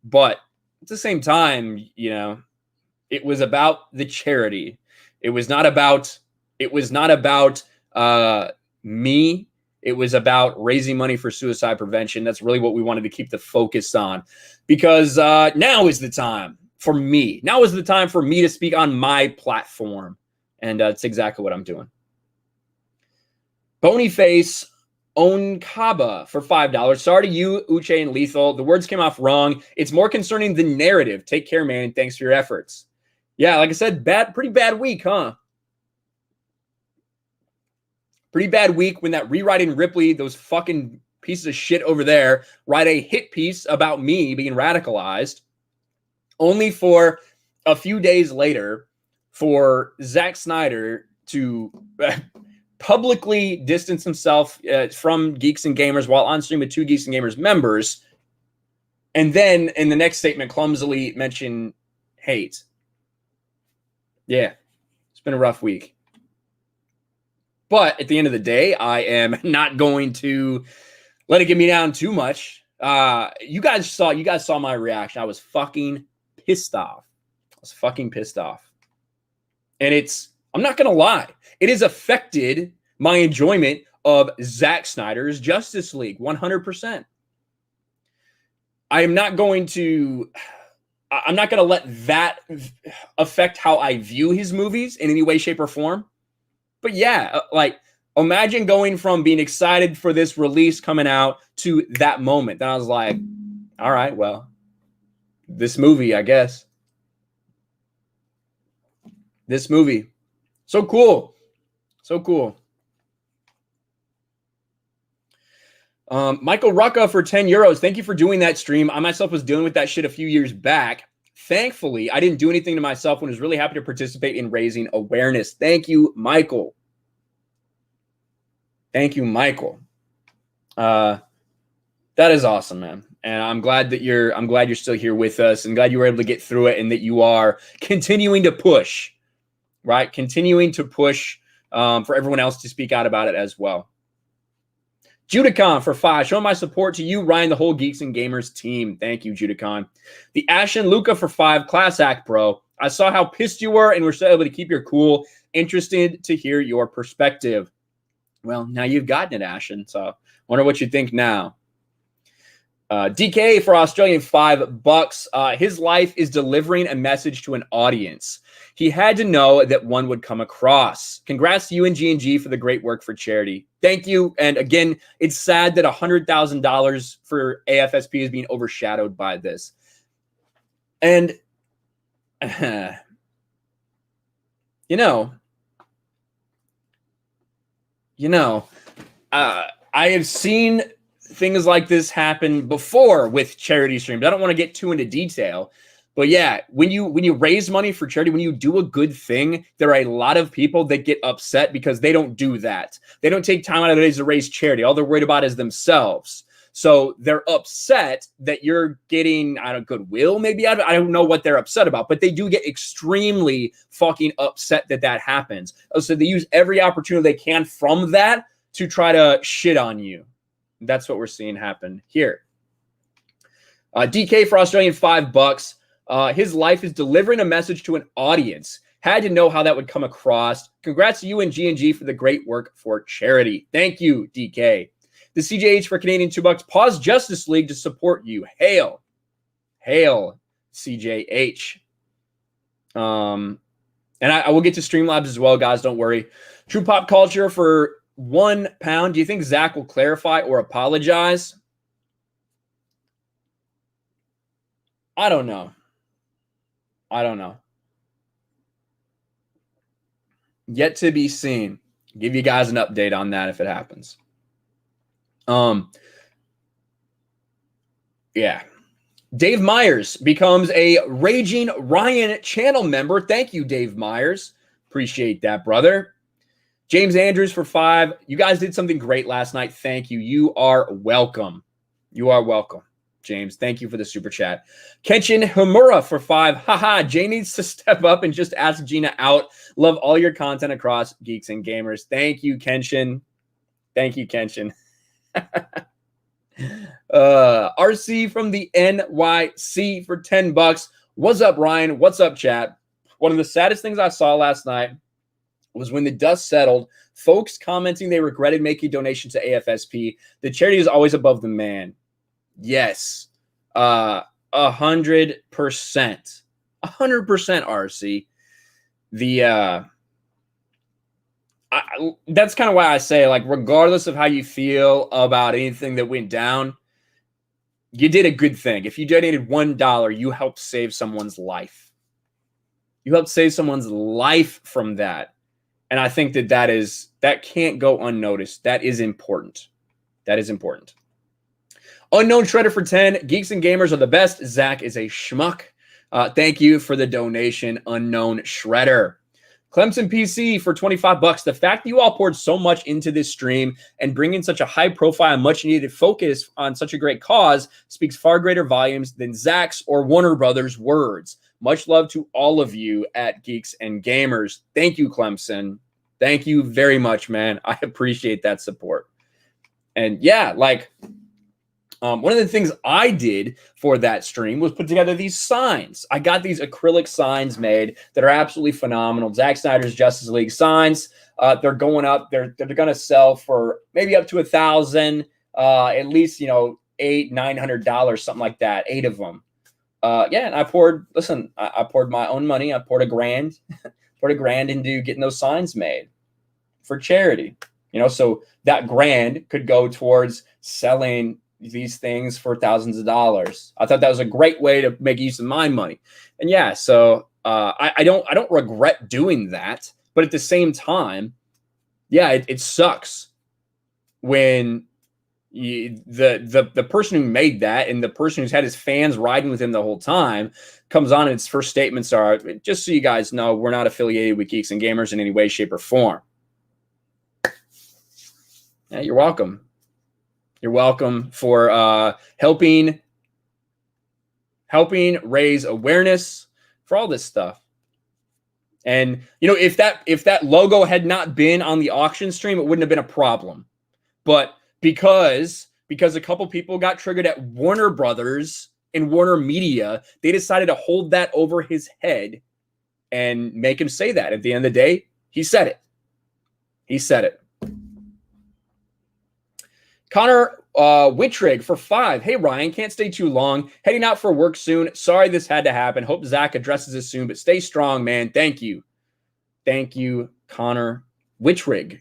But at the same time, it was about the charity. It was not about me. It was about raising money for suicide prevention. That's really what we wanted to keep the focus on, because now is the time for me. Now is the time for me to speak on my platform. And that's exactly what I'm doing. Bonyface Onkaba for $5. Sorry to you, Uche and Lethal. The words came off wrong. It's more concerning the narrative. Take care, man, and thanks for your efforts. Yeah, like I said, pretty bad week, huh? Pretty bad week when that rewriting Ripley, those fucking pieces of shit over there, write a hit piece about me being radicalized, only for a few days later for Zack Snyder to publicly distance himself from Geeks and Gamers while on stream with 2 Geeks and Gamers members, and then in the next statement clumsily mention hate. Yeah, it's been a rough week. But at the end of the day, I am not going to let it get me down too much. You guys saw my reaction. I was fucking pissed off. And I'm not going to lie, it has affected my enjoyment of Zack Snyder's Justice League 100%. I'm not going to let that affect how I view his movies in any way, shape, or form. But yeah, imagine going from being excited for this release coming out to that moment. Then I was like, all right, well, this movie, I guess. This movie. So cool. Michael Rucka for €10. Thank you for doing that stream. I myself was dealing with that shit a few years back. Thankfully, I didn't do anything to myself and was really happy to participate in raising awareness. Thank you, Michael. That is awesome, man. And I'm glad you're still here with us, and glad you were able to get through it, and that you are continuing to push, right? Continuing to push for everyone else to speak out about it as well. Judicon for 5. Showing my support to you, Ryan, the whole Geeks and Gamers team. Thank you, Judicon. The Ashen Luca for 5. Class act, bro. I saw how pissed you were and were still able to keep your cool. Interested to hear your perspective. Well, now you've gotten it, Ashen. So wonder what you think now. DK for Australian $5. His life is delivering a message to an audience. He had to know that one would come across. Congrats to you and G&G for the great work for charity. Thank you. And again, it's sad that $100,000 for AFSP is being overshadowed by this. And, I have seen things like this happen before with charity streams. I don't want to get too into detail, but yeah, when you raise money for charity, when you do a good thing, there are a lot of people that get upset because they don't do that. They don't take time out of their days to raise charity. All they're worried about is themselves. So they're upset that you're getting, I don't know, goodwill maybe. I don't know what they're upset about, but they do get extremely fucking upset that that happens. So they use every opportunity they can from that to try to shit on you. That's what we're seeing happen here. DK for Australian $5. His life is delivering a message to an audience. Had to know how that would come across. Congrats to you and G&G for the great work for charity. Thank you, DK. The CJH for Canadian $2. Pause Justice League to support you. Hail. Hail, CJH. And I will get to Streamlabs as well, guys. Don't worry. True Pop Culture for £1. Do you think Zach will clarify or apologize? I don't know. Yet to be seen. Give you guys an update on that if it happens. Yeah. Dave Myers becomes a Raging Ryan channel member. Thank you, Dave Myers. Appreciate that, brother. James Andrews for 5. You guys did something great last night. Thank you. You are welcome. You are welcome, James. Thank you for the super chat. Kenshin Hamura for 5. Haha, Jay needs to step up and just ask Gina out. Love all your content across Geeks and Gamers. Thank you, Kenshin. Thank you, Kenshin. RC from the NYC for $10. What's up, Ryan? What's up, chat? One of the saddest things I saw last night was when the dust settled, folks commenting they regretted making a donation to AFSP. The charity is always above the man. Yes. 100%. 100% RC. That's kind of why I say, like, regardless of how you feel about anything that went down, you did a good thing. If you donated $1, you helped save someone's life. You helped save someone's life from that. And I think that can't go unnoticed. That is important. That is important. Unknown Shredder for 10. Geeks and Gamers are the best. Zach is a schmuck. Thank you for the donation, Unknown Shredder. Clemson PC for $25. The fact that you all poured so much into this stream and bringing such a high profile and much needed focus on such a great cause speaks far greater volumes than Zach's or Warner Brothers' words. Much love to all of you at Geeks and Gamers. Thank you, Clemson. Thank you very much, man. I appreciate that support. And yeah, like, one of the things I did for that stream was put together these signs. I got these acrylic signs made that are absolutely phenomenal. Zack Snyder's Justice League signs. They're going up. They're going to sell for maybe up to $1,000, at least, $800-900, something like that. 8 of them. Yeah, and I poured my own money. I poured $1,000 into getting those signs made for charity. So that $1,000 could go towards selling these things for thousands of dollars. I thought that was a great way to make use of my money. And yeah, so I don't regret doing that, but at the same time, yeah, it sucks when the person who made that and the person who's had his fans riding with him the whole time comes on and its first statements are, just so you guys know, we're not affiliated with Geeks and Gamers in any way, shape, or form. Yeah, you're welcome. You're welcome for helping raise awareness for all this stuff. And if that logo had not been on the auction stream, it wouldn't have been a problem. But because a couple people got triggered at Warner Brothers and Warner Media, they decided to hold that over his head and make him say that. At the end of the day, he said it. He said it. Connor Wittrig for 5. Hey, Ryan, can't stay too long. Heading out for work soon. Sorry this had to happen. Hope Zach addresses this soon, but stay strong, man. Thank you. Thank you, Connor Wittrig.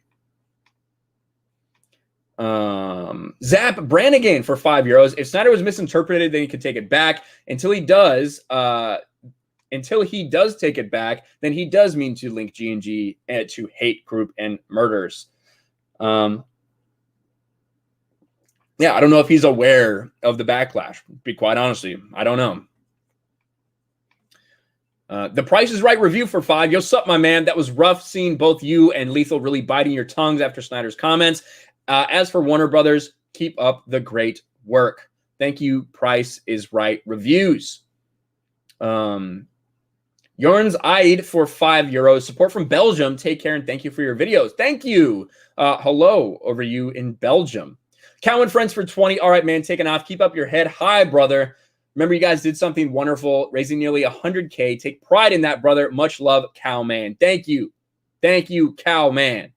Zap Brannigan for €5. If Snyder was misinterpreted, then he could take it back. Until he does take it back, then he does mean to link G&G to hate group and murders. Yeah, I don't know if he's aware of the backlash. Be quite honestly, I don't know. The Price is Right review for 5. Yo, sup, my man? That was rough seeing both you and Lethal really biting your tongues after Snyder's comments. As for Warner Brothers, keep up the great work. Thank you, Price is Right reviews. Jorns Eid for €5. Support from Belgium. Take care and thank you for your videos. Thank you. Hello over you in Belgium. Cowan Friends for 20. All right, man, taking off. Keep up your head high, brother. Remember, you guys did something wonderful, raising nearly 100K. Take pride in that, brother. Much love, Cowman. Thank you. Thank you, Cowman.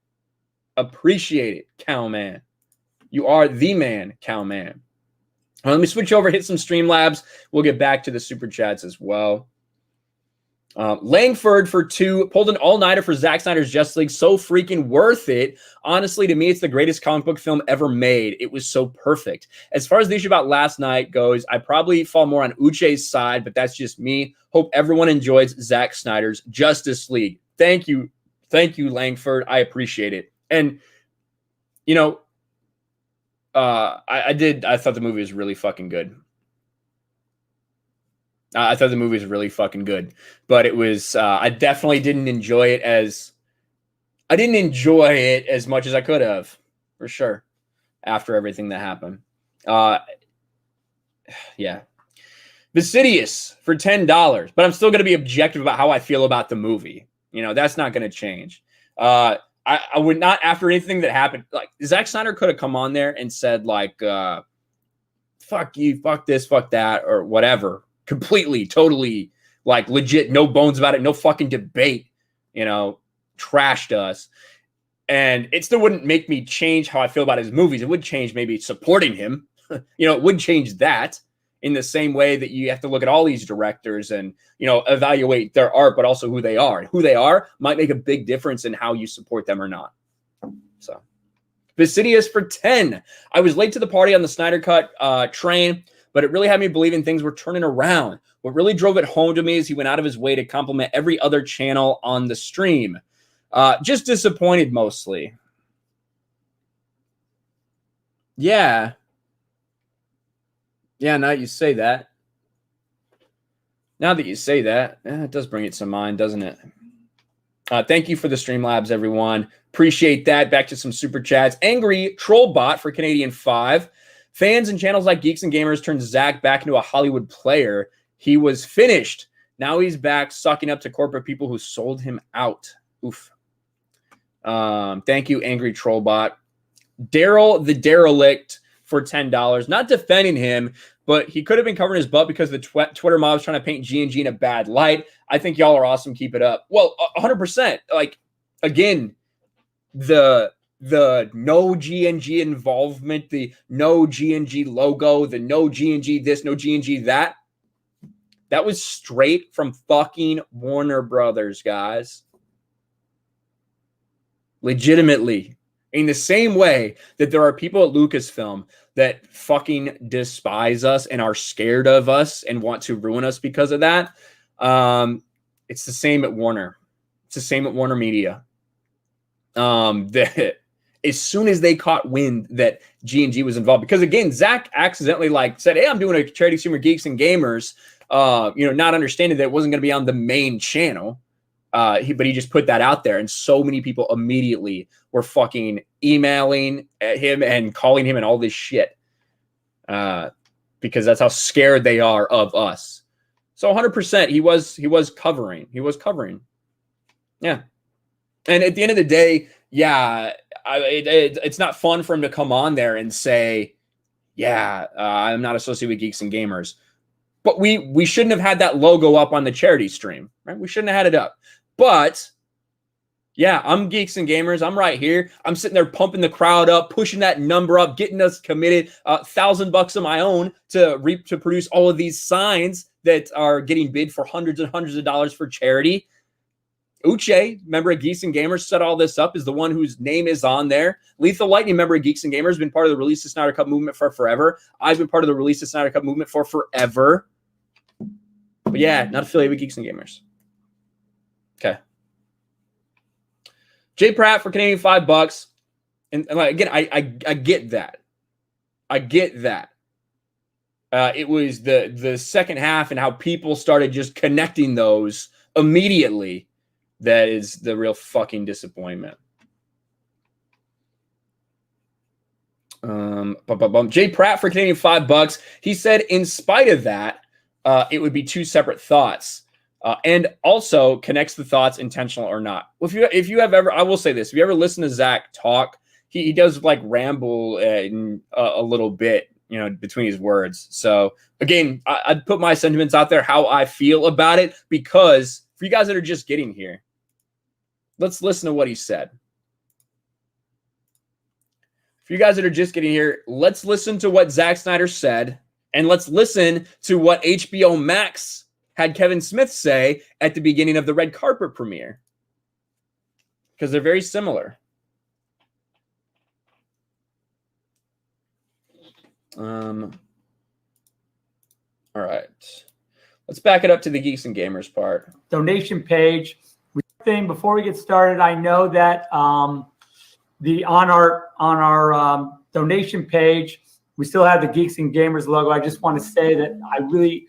Appreciate it, Cowman. You are the man, Cowman. Let me switch over, hit some Streamlabs. We'll get back to the Super Chats as well. Langford for 2. Pulled an all-nighter for Zack Snyder's Justice League. So freaking worth it. Honestly, to me, it's the greatest comic book film ever made. It was so perfect. As far as the issue about last night goes, I probably fall more on Uche's side, but that's just me. Hope everyone enjoys Zack Snyder's Justice League. Thank you. Thank you, Langford. I appreciate it. And, you know, I thought the movie was really fucking good. I thought the movie was really fucking good, but it was, I definitely didn't enjoy it as much as I could have, for sure, after everything that happened. Yeah. Vicidius for $10, but I'm still going to be objective about how I feel about the movie. You know, that's not going to change. I would not, after anything that happened, like Zack Snyder could have come on there and said like, fuck you, fuck this, fuck that, or whatever. Completely, totally, like legit, no bones about it, no fucking debate, you know, trashed us. And it still wouldn't make me change how I feel about his movies. It would change maybe supporting him. You know, it would change that in the same way that you have to look at all these directors and, you know, evaluate their art, but also who they are. And who they are might make a big difference in how you support them or not. So, Vicidius for 10. I was late to the party on the Snyder Cut train, but it really had me believing things were turning around. What really drove it home to me is he went out of his way to compliment every other channel on the stream. Just disappointed mostly. Yeah. Yeah, now that you say that. Now that you say that, it does bring it to mind, doesn't it? Thank you for the Streamlabs, everyone. Appreciate that. Back to some Super Chats. Angry Trollbot for Canadian 5. Fans and channels like Geeks and Gamers turned Zach back into a Hollywood player. He was finished. Now he's back sucking up to corporate people who sold him out. Oof. Thank you, Angry Trollbot. Daryl the Derelict for $10. Not defending him, but he could have been covering his butt because the Twitter mob is trying to paint G&G in a bad light. I think y'all are awesome. Keep it up. Well, 100%. Like, again, the no G&G involvement, the no G&G logo, the no G&G this, no G&G that. That was straight from fucking Warner Brothers, guys. Legitimately. In the same way that there are people at Lucasfilm that fucking despise us and are scared of us and want to ruin us because of that, it's the same at Warner. It's the same at Warner Media. That as soon as they caught wind that G&G was involved, because again, Zach accidentally said, "Hey, I'm doing a charity stream for Geeks and Gamers," not understanding that it wasn't going to be on the main channel. But he just put that out there, and so many people immediately were fucking emailing at him and calling him and all this shit, because that's how scared they are of us. So 100%, he was covering. He was covering. Yeah. And at the end of the day, yeah, it's not fun for him to come on there and say, yeah, I'm not associated with Geeks and Gamers. But we shouldn't have had that logo up on the charity stream, right? We shouldn't have had it up. But yeah, I'm Geeks and Gamers. I'm right here. I'm sitting there pumping the crowd up, pushing that number up, getting us committed. $1,000 of my own to produce all of these signs that are getting bid for hundreds and hundreds of dollars for charity. Uche, member of Geeks and Gamers, set all this up, is the one whose name is on there. Lethal Lightning, member of Geeks and Gamers, been part of the Release the Snyder Cut movement for forever. I've been part of the Release the Snyder Cut movement for forever. But yeah, not affiliated with Geeks and Gamers. Okay. Jay Pratt for Canadian $5. And again, I get that. I get that. It was the second half and how people started just connecting those immediately. That is the real fucking disappointment. Jay Pratt for Canadian $5. He said, in spite of that, it would be two separate thoughts, and also connects the thoughts intentional or not. Well, if you have ever, I will say this: if you ever listen to Zach talk, he does like ramble a little bit, you know, between his words. So again, I'd put my sentiments out there, how I feel about it, because for you guys that are just getting here, let's listen to what he said. For you guys that are just getting here, let's listen to what Zack Snyder said, and let's listen to what HBO Max had Kevin Smith say at the beginning of the red carpet premiere, because they're very similar. All right. Let's back it up to the Geeks and Gamers part. Donation page. Before we get started, I know that on our donation page, we still have the Geeks and Gamers logo. I just want to say that I really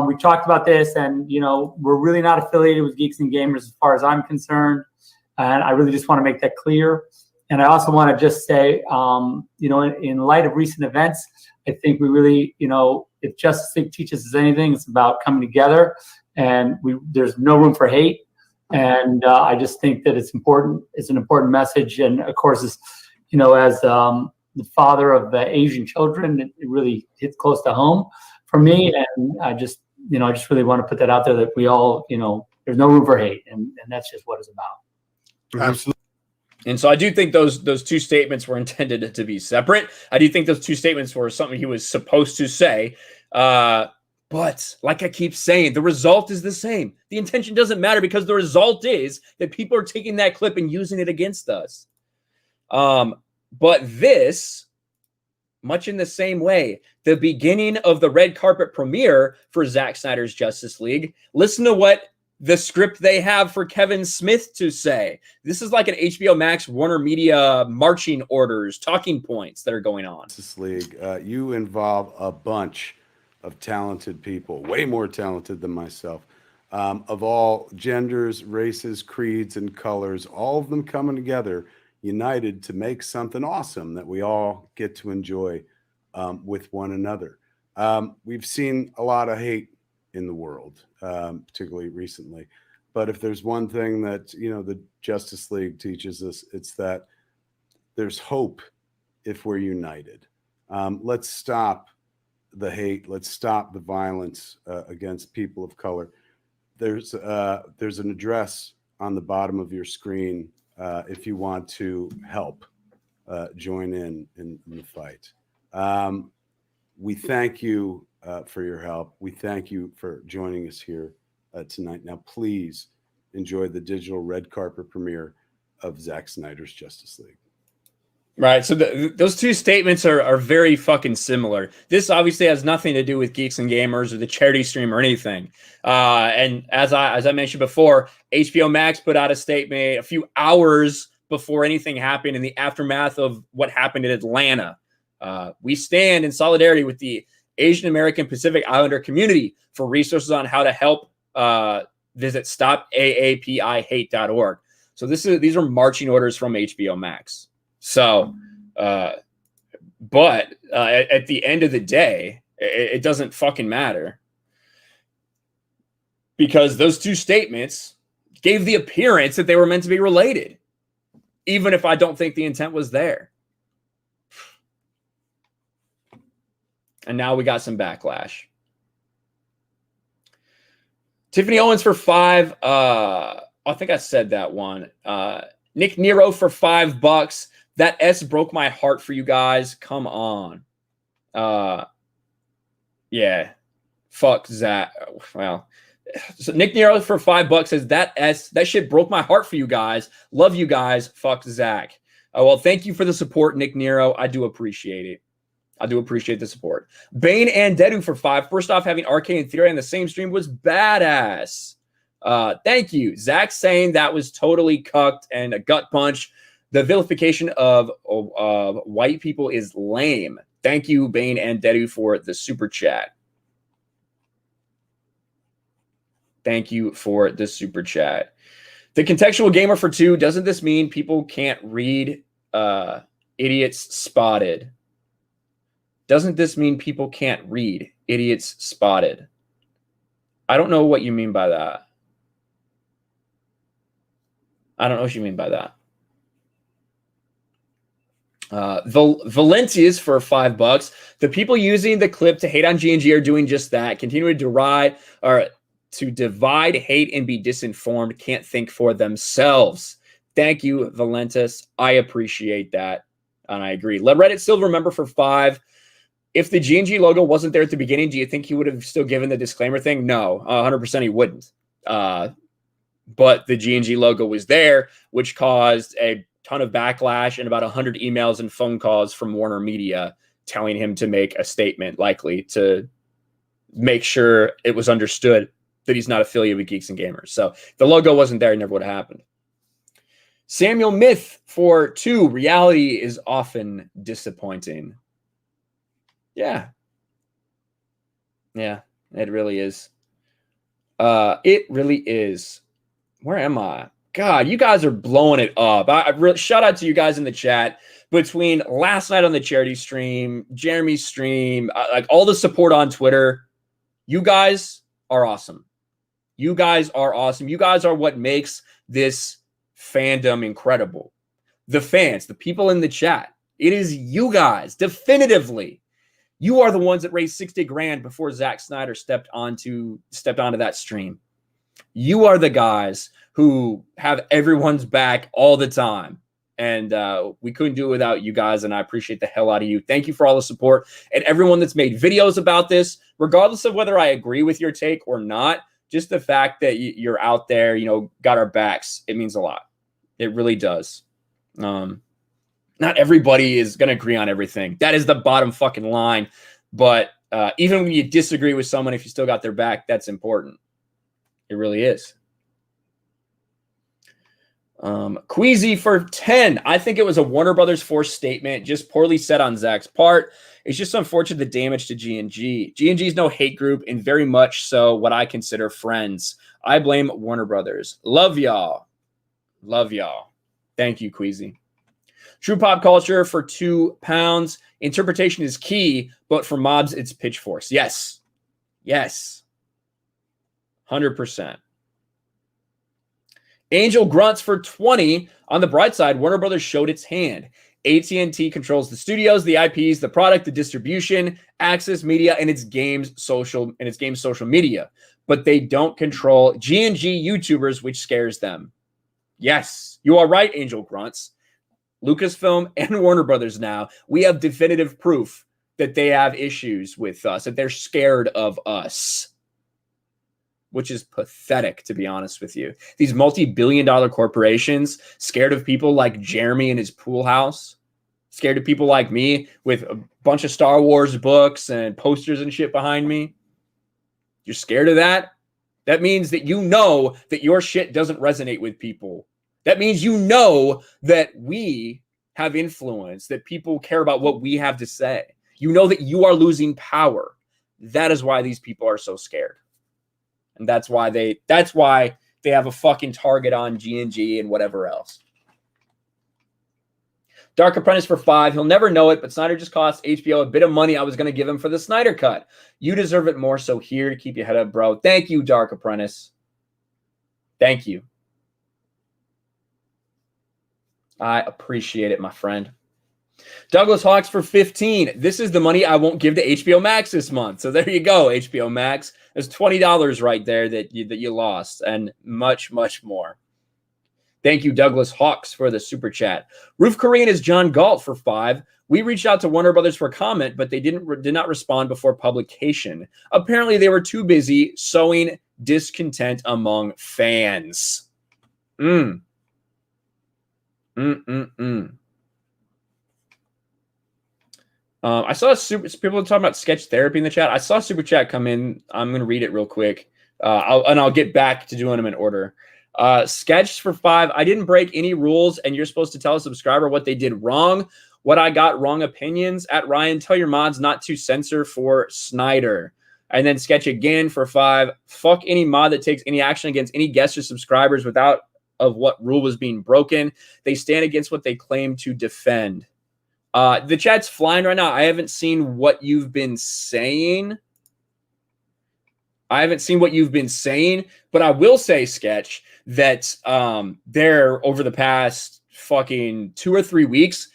we talked about this, and you know, we're really not affiliated with Geeks and Gamers as far as I'm concerned, and I really just want to make that clear. And I also want to just say, you know, in light of recent events, I think we really, you know, if Justice League teaches us anything, it's about coming together, and there's no room for hate. And I just think that it's important. It's an important message. And of course, it's, you know, as the father of Asian children, it really hits close to home for me. And I just, you know, I just really want to put that out there, that we all, you know, there's no room for hate. And that's just what it's about. Absolutely. And so I do think those two statements were intended to be separate. I do think those two statements were something he was supposed to say. But like I keep saying, the result is the same. The intention doesn't matter, because the result is that people are taking that clip and using it against us. But this, much in the same way, the beginning of the red carpet premiere for Zack Snyder's Justice League, listen to what the script they have for Kevin Smith to say. This is like an HBO Max, Warner Media marching orders, talking points that are going on. Justice League, you involve a bunch of talented people, way more talented than myself, of all genders, races, creeds, and colors, all of them coming together, united to make something awesome that we all get to enjoy with one another. We've seen a lot of hate in the world, particularly recently. But if there's one thing that, you know, the Justice League teaches us, it's that there's hope if we're united. Let's stop the hate. Let's stop the violence against people of color. There's an address on the bottom of your screen if you want to help join in the fight. We thank you for your help. We thank you for joining us here tonight. Now, please enjoy the digital red carpet premiere of Zack Snyder's Justice League. Right. So those two statements are very fucking similar. This obviously has nothing to do with Geeks and Gamers or the charity stream or anything. And as I mentioned before, HBO Max put out a statement a few hours before anything happened in the aftermath of what happened in Atlanta. We stand in solidarity with the Asian American Pacific Islander community. For resources on how to help, visit stopaapihate.org. So these are marching orders from HBO Max. So, but at the end of the day, it doesn't fucking matter, because those two statements gave the appearance that they were meant to be related. even if I don't think the intent was there. And now we got some backlash. Tiffany Owens for 5. I think I said that one. Nick Nero for $5. That S broke my heart for you guys. Come on. Yeah. Fuck Zach. Well, so Nick Nero for $5 says that shit broke my heart for you guys. Love you guys. Fuck Zach. Well, thank you for the support, Nick Nero. I do appreciate it. I do appreciate the support. Bane and Dedu for 5. First off, having RK and Theory on the same stream was badass. Thank you. Zach saying that was totally cucked and a gut punch. The vilification of white people is lame. Thank you, Bane and Dedu, for the super chat. Thank you for the super chat. The contextual gamer for 2. Doesn't this mean people can't read? Idiots spotted. Doesn't this mean people can't read? Idiots spotted. I don't know what you mean by that. I don't know what you mean by that. Valentius for $5. The people using the clip to hate on G&G are doing just that. Continue to deride or to divide, hate, and be disinformed. Can't think for themselves. Thank you, Valentis. I appreciate that. And I agree. Let Reddit still remember for 5. If the G&G logo wasn't there at the beginning, do you think he would have still given the disclaimer thing? No, 100% he wouldn't. But the G&G logo was there, which caused a ton of backlash and about 100 emails and phone calls from Warner Media telling him to make a statement, likely to make sure it was understood that he's not affiliated with Geeks and Gamers. So if the logo wasn't there, it never would have happened. Samuel Myth for 2. Reality is often disappointing. Yeah. Yeah, it really is. It really is. Where am I? God, you guys are blowing it up. I really shout out to you guys in the chat between last night on the charity stream, Jeremy's stream, like all the support on Twitter. You guys are awesome. You guys are awesome. You guys are what makes this fandom incredible. The fans, the people in the chat. It is you guys, definitively. You are the ones that raised 60 grand before Zack Snyder stepped onto that stream. You are the guys who have everyone's back all the time. And we couldn't do it without you guys, and I appreciate the hell out of you. Thank you for all the support. And everyone that's made videos about this, regardless of whether I agree with your take or not, just the fact that you're out there, got our backs, it means a lot. It really does. Not everybody is going to agree on everything. That is the bottom fucking line. But even when you disagree with someone, if you still got their back, that's important. It really is. Queasy for 10. I think it was a Warner Brothers forced statement, just poorly said on Zach's part. It's just unfortunate the damage to G&G. G&G is no hate group and very much so what I consider friends. I blame Warner Brothers. Love y'all. Love y'all. Thank you, Queasy. True pop culture for £2. Interpretation is key, but for mobs, it's pitchforks. Yes. Yes. 100%. Angel Grunts for 20. On the bright side, Warner Brothers showed its hand. AT&T controls the studios, the IPs, the product, the distribution, access media, and its games social media. But they don't control G&G YouTubers, which scares them. Yes, you are right, Angel Grunts. Lucasfilm and Warner Brothers now, we have definitive proof that they have issues with us, that they're scared of us, which is pathetic, to be honest with you. These multi-billion-dollar corporations scared of people like Jeremy in his pool house, scared of people like me with a bunch of Star Wars books and posters and shit behind me. You're scared of that? That means that you know that your shit doesn't resonate with people. That means you know that we have influence, that people care about what we have to say. You know that you are losing power. That is why these people are so scared. And that's why they have a fucking target on G&G and whatever else. Dark Apprentice for 5. He'll never know it, but Snyder just cost HBO a bit of money I was going to give him for the Snyder Cut. You deserve it more, so here to keep your head up, bro. Thank you, Dark Apprentice. Thank you. I appreciate it, my friend. Douglas Hawks for 15. This is the money I won't give to HBO Max this month. So there you go, HBO Max. There's $20 right there that you lost, and much, much more. Thank you, Douglas Hawks, for the super chat. Roof Korean is John Galt for 5. We reached out to Warner Brothers for comment, but they did not respond before publication. Apparently, they were too busy sowing discontent among fans. I saw people talking about sketch therapy in the chat. I saw a super chat come in. I'm going to read it real quick. I'll get back to doing them in order. Sketch for 5. I didn't break any rules, and you're supposed to tell a subscriber what they did wrong. What I got wrong opinions. At Ryan, tell your mods not to censor for Snyder. And then Sketch again for 5. Fuck any mod that takes any action against any guests or subscribers without of what rule was being broken. They stand against what they claim to defend. The chat's flying right now. I haven't seen what you've been saying. But I will say, Sketch, that there over the past fucking 2 or 3 weeks,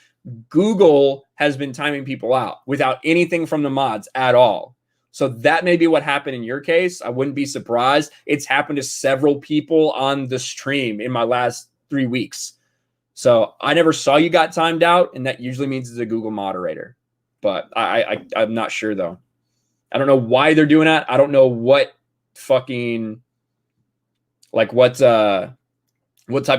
Google has been timing people out without anything from the mods at all. So that may be what happened in your case. I wouldn't be surprised. It's happened to several people on the stream in my last 3 weeks. So I never saw you got timed out, and that usually means it's a Google moderator. But I'm not sure, though. I don't know why they're doing that. I don't know what fucking, like, what type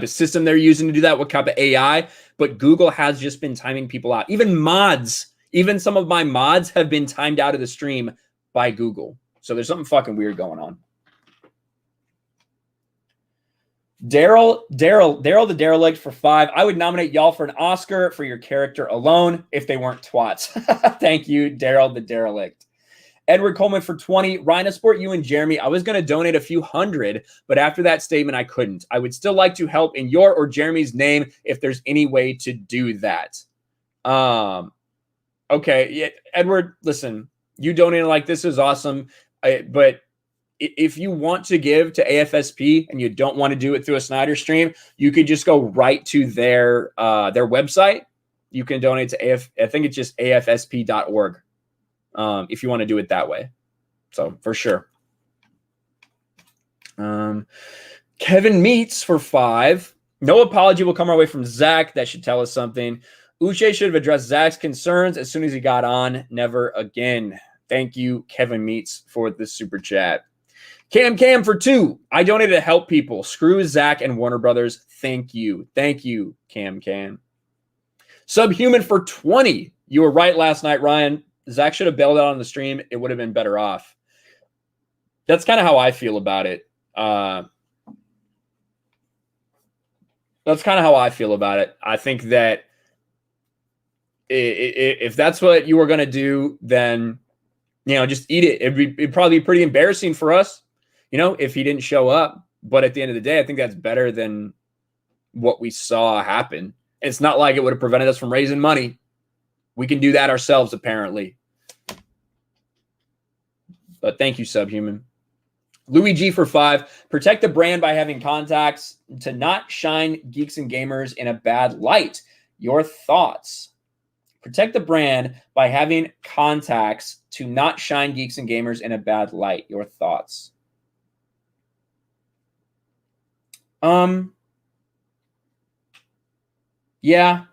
of system they're using to do that, what type of AI. But Google has just been timing people out. Even some of my mods have been timed out of the stream by Google. So there's something fucking weird going on. Daryl the Derelict for 5. I would nominate y'all for an Oscar for your character alone if they weren't twats. Thank you, Daryl the Derelict. Edward Coleman for 20. Ryan, I support you and Jeremy. I was going to donate a few hundred, but after that statement, I couldn't. I would still like to help in your or Jeremy's name if there's any way to do that. Okay. Yeah, Edward, listen, you donating like this is awesome. But if you want to give to AFSP and you don't want to do it through a Snyder stream, you could just go right to their website. You can donate to I think it's just afsp.org. If you want to do it that way. So for sure. Kevin Meets for 5. No apology will come our way from Zach. That should tell us something. Uche should have addressed Zach's concerns as soon as he got on. Never again. Thank you, Kevin Meets, for the super chat. Cam for 2. I donated to help people. Screw Zach and Warner Brothers. Thank you. Thank you, Cam. Subhuman for 20. You were right last night, Ryan. Zach should have bailed out on the stream. It would have been better off. That's kind of how I feel about it. I think that if that's what you were going to do, then, just eat it. It'd probably be pretty embarrassing for us, if he didn't show up. But at the end of the day, I think that's better than what we saw happen. It's not like it would have prevented us from raising money. We can do that ourselves, apparently. But thank you, Subhuman. Louis G for 5. Protect the brand by having contacts to not shine Geeks and Gamers in a bad light. Your thoughts? Protect the brand by having contacts to not shine Geeks and Gamers in a bad light. Your thoughts? Yeah.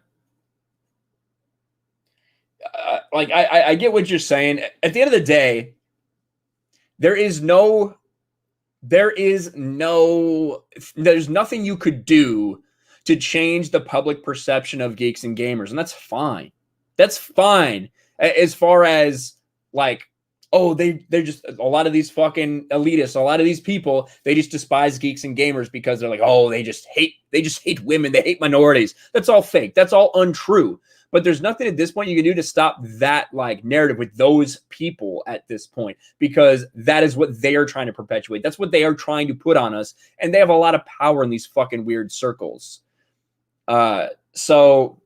I get what you're saying. At the end of the day, there's nothing you could do to change the public perception of Geeks and Gamers, and that's fine. That's fine. As far as they're just a lot of these fucking elitists, a lot of these people, they just despise Geeks and Gamers because they're like, oh, they just hate women, they hate minorities. That's all fake. That's all untrue. But there's nothing at this point you can do to stop that narrative with those people at this point, because that is what they are trying to perpetuate. That's what they are trying to put on us. And they have a lot of power in these fucking weird circles. So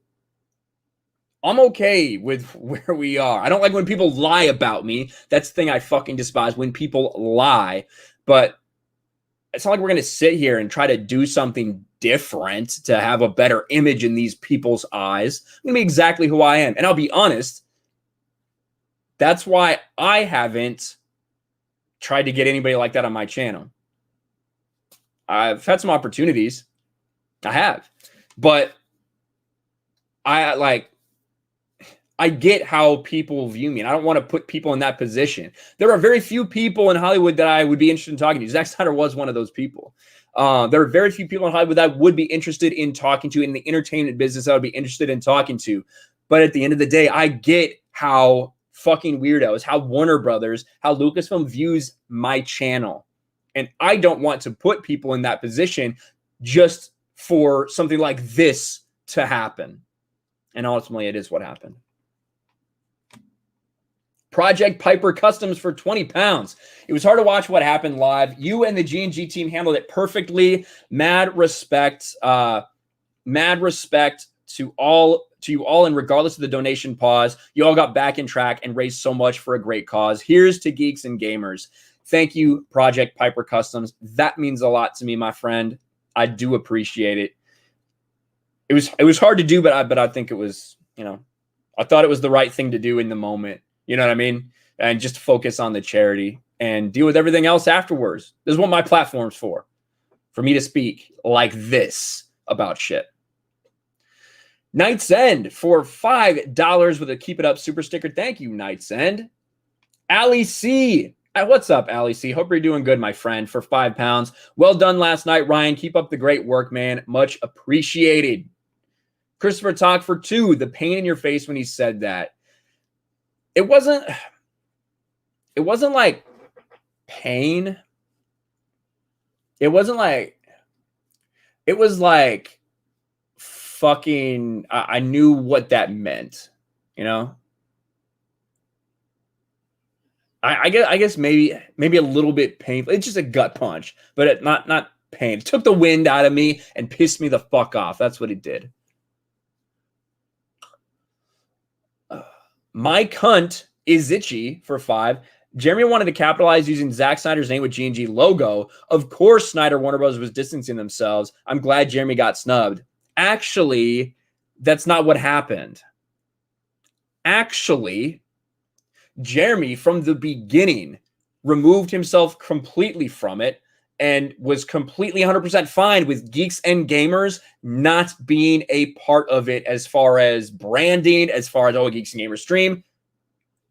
I'm okay with where we are. I don't like when people lie about me. That's the thing I fucking despise, when people lie. But it's not like we're going to sit here and try to do something different, to have a better image in these people's eyes. I'm going to be exactly who I am. And I'll be honest, that's why I haven't tried to get anybody like that on my channel. I've had some opportunities. I have. But I get how people view me, and I don't want to put people in that position. There are very few people in Hollywood that I would be interested in talking to. Zack Snyder was one of those people. There are very few people in Hollywood that I would be interested in talking to, in the entertainment business I would be interested in talking to. But at the end of the day, I get how fucking weirdos, how Warner Brothers, how Lucasfilm views my channel. And I don't want to put people in that position just for something like this to happen. And ultimately, it is what happened. Project Piper Customs for 20 pounds. It was hard to watch what happened live. You and the G&G team handled it perfectly. Mad respect to you all, and regardless of the donation pause, you all got back in track and raised so much for a great cause. Here's to Geeks and Gamers. Thank you, Project Piper Customs. That means a lot to me, my friend. I do appreciate it. It was hard to do, but I think it was, I thought it was the right thing to do in the moment. You know what I mean? And just focus on the charity and deal with everything else afterwards. This is what my platform's for me to speak like this about shit. Night's End for $5 with a Keep It Up super sticker. Thank you, Night's End. Ali C. What's up, Ali C? Hope you're doing good, my friend, for £5. Well done last night, Ryan. Keep up the great work, man. Much appreciated. Christopher Talk for 2. The pain in your face when he said that. It wasn't like pain. It wasn't like, it was like fucking, I knew what that meant, I guess maybe a little bit painful. It's just a gut punch, but not pain. It took the wind out of me and pissed me the fuck off. That's what it did. My cunt is itchy for 5. Jeremy wanted to capitalize using Zack Snyder's name with G&G logo. Of course, Snyder Warner Bros. Was distancing themselves. I'm glad Jeremy got snubbed. Actually, that's not what happened. Actually, Jeremy, from the beginning, removed himself completely from it and was completely 100% fine with Geeks and Gamers not being a part of it as far as branding, as far as, Geeks and Gamers stream.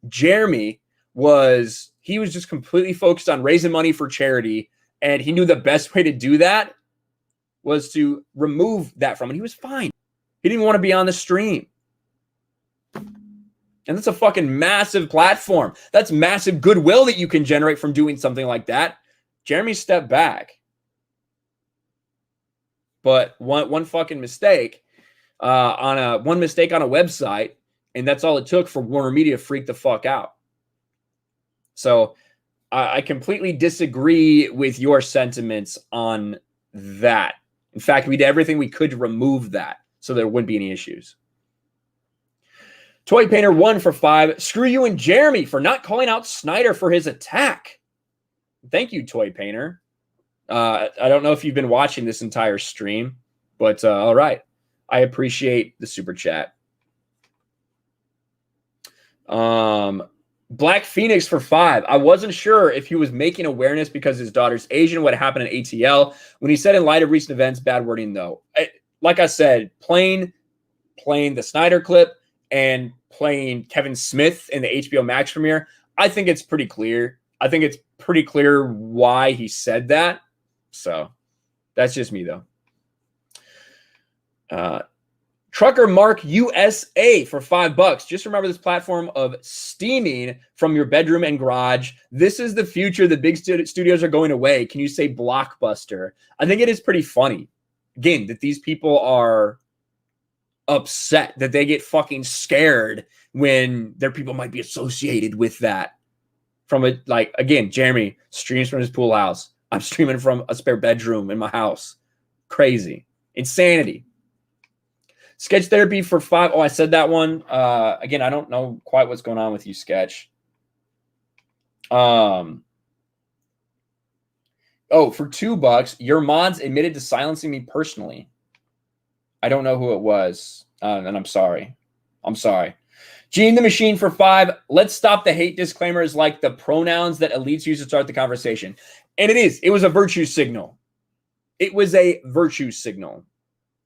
Jeremy was just completely focused on raising money for charity, and he knew the best way to do that was to remove that from it. He was fine. He didn't want to be on the stream. And that's a fucking massive platform. That's massive goodwill that you can generate from doing something like that. Jeremy stepped back. But one fucking mistake on a website, and that's all it took for Warner Media to freak the fuck out. So I completely disagree with your sentiments on that. In fact, we did everything we could to remove that so there wouldn't be any issues. Toy Painter 1 for 5. Screw you and Jeremy for not calling out Snyder for his attack. Thank you, Toy Painter. I don't know if you've been watching this entire stream, but all right. I appreciate the super chat. Black Phoenix for 5. I wasn't sure if he was making awareness because his daughter's Asian, what happened in ATL. When he said in light of recent events, bad wording though. Like I said, playing the Snyder clip and playing Kevin Smith in the HBO Max premiere, I think it's pretty clear. I think it's pretty clear why he said that. So that's just me though. Trucker Mark USA for $5. Just remember this platform of steaming from your bedroom and garage. This is the future. The big studios are going away. Can you say Blockbuster? I think it is pretty funny. Again, that these people are upset, that they get fucking scared when their people might be associated with that. From a, like, again, Jeremy streams from his pool house. I'm streaming from a spare bedroom in my house. Crazy. Insanity. Sketch Therapy for 5. Oh, I said that one. Again, I don't know quite what's going on with you, Sketch. Oh, for $2, your mods admitted to silencing me personally. I don't know who it was, and I'm sorry. I'm sorry. Gene the Machine for 5. Let's stop the hate disclaimers like the pronouns that elites use to start the conversation. And it is. It was a virtue signal. It was a virtue signal.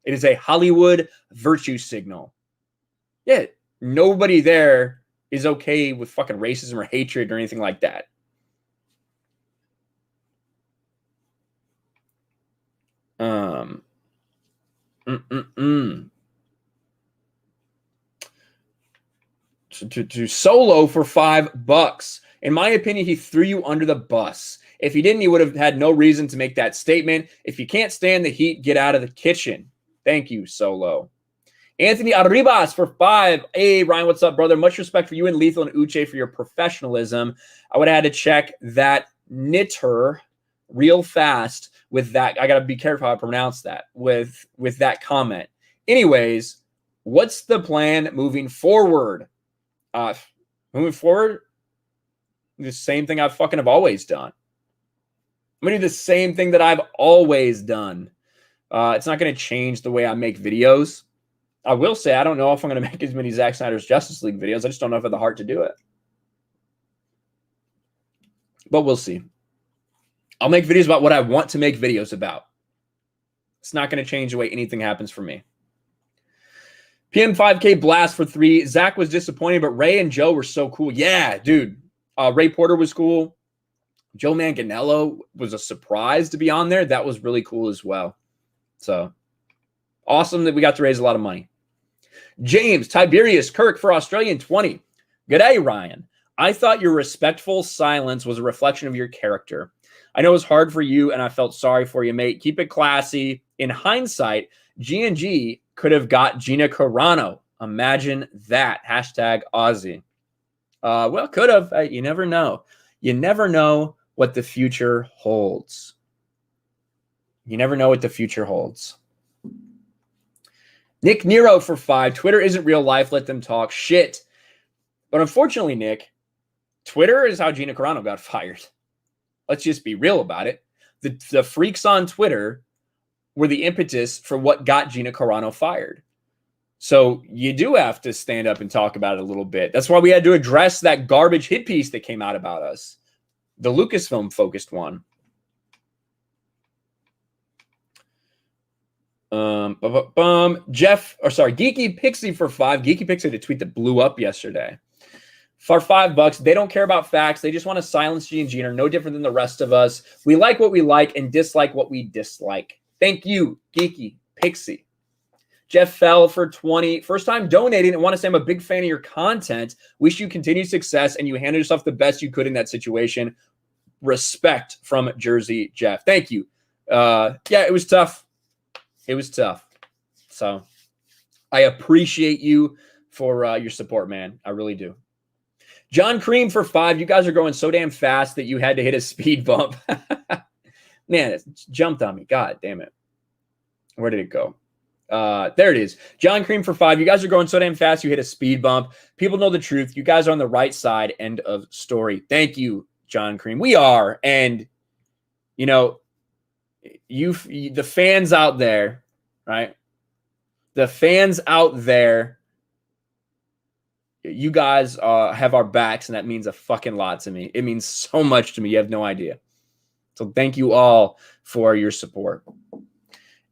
It is a Hollywood virtue signal. Yeah, nobody there is okay with fucking racism or hatred or anything like that. To Solo for $5. In my opinion, he threw you under the bus. If he didn't, he would have had no reason to make that statement. If you can't stand the heat, get out of the kitchen. Thank you, Solo. Anthony Arribas for 5. Hey, Ryan, what's up, brother? Much respect for you and Lethal and Uche for your professionalism. I would have had to check that knitter real fast with that. I got to be careful how I pronounce that with that comment. Anyways, what's the plan moving forward? Moving forward, the same thing I fucking have always done. I'm going to do the same thing that I've always done. It's not going to change the way I make videos. I will say I don't know if I'm going to make as many Zack Snyder's Justice League videos. I just don't know if I have the heart to do it. But we'll see. I'll make videos about what I want to make videos about. It's not going to change the way anything happens for me. PM5K Blast for 3. Zach was disappointed, but Ray and Joe were so cool. Yeah, dude. Ray Porter was cool. Joe Manganiello was a surprise to be on there. That was really cool as well. So awesome that we got to raise a lot of money. James Tiberius Kirk for Australian 20. G'day, Ryan. I thought your respectful silence was a reflection of your character. I know it was hard for you, and I felt sorry for you, mate. Keep it classy. In hindsight, G&G could have got Gina Carano. Imagine that. Hashtag Aussie. Well, could have. You never know. You never know what the future holds. You never know what the future holds. Nick Nero for 5. Twitter isn't real life. Let them talk shit. But unfortunately, Nick, Twitter is how Gina Carano got fired. Let's just be real about it. The freaks on Twitter were the impetus for what got Gina Carano fired. So you do have to stand up and talk about it a little bit. That's why we had to address that garbage hit piece that came out about us. The Lucasfilm focused one. Geeky Pixie for 5. Geeky Pixie had a tweet that blew up yesterday. For $5, they don't care about facts. They just want to silence G and Gina. No different than the rest of us. We like what we like and dislike what we dislike. Thank you, Geeky Pixie. Jeff Fell for 20. First time donating and want to say I'm a big fan of your content. Wish you continued success and you handled yourself the best you could in that situation. Respect from Jersey Jeff. Thank you. Yeah, it was tough. It was tough. So I appreciate you for your support, man. I really do. John Cream for 5. You guys are going so damn fast that you had to hit a speed bump. Man, it jumped on me. God damn it. Where did it go? There it is. John Cream for 5. You guys are going so damn fast you hit a speed bump. People know the truth. You guys are on the right side. End of story. Thank you, John Cream. We are. And, you know, the fans out there, right? The fans out there, you guys have our backs, and that means a fucking lot to me. It means so much to me. You have no idea. So thank you all for your support.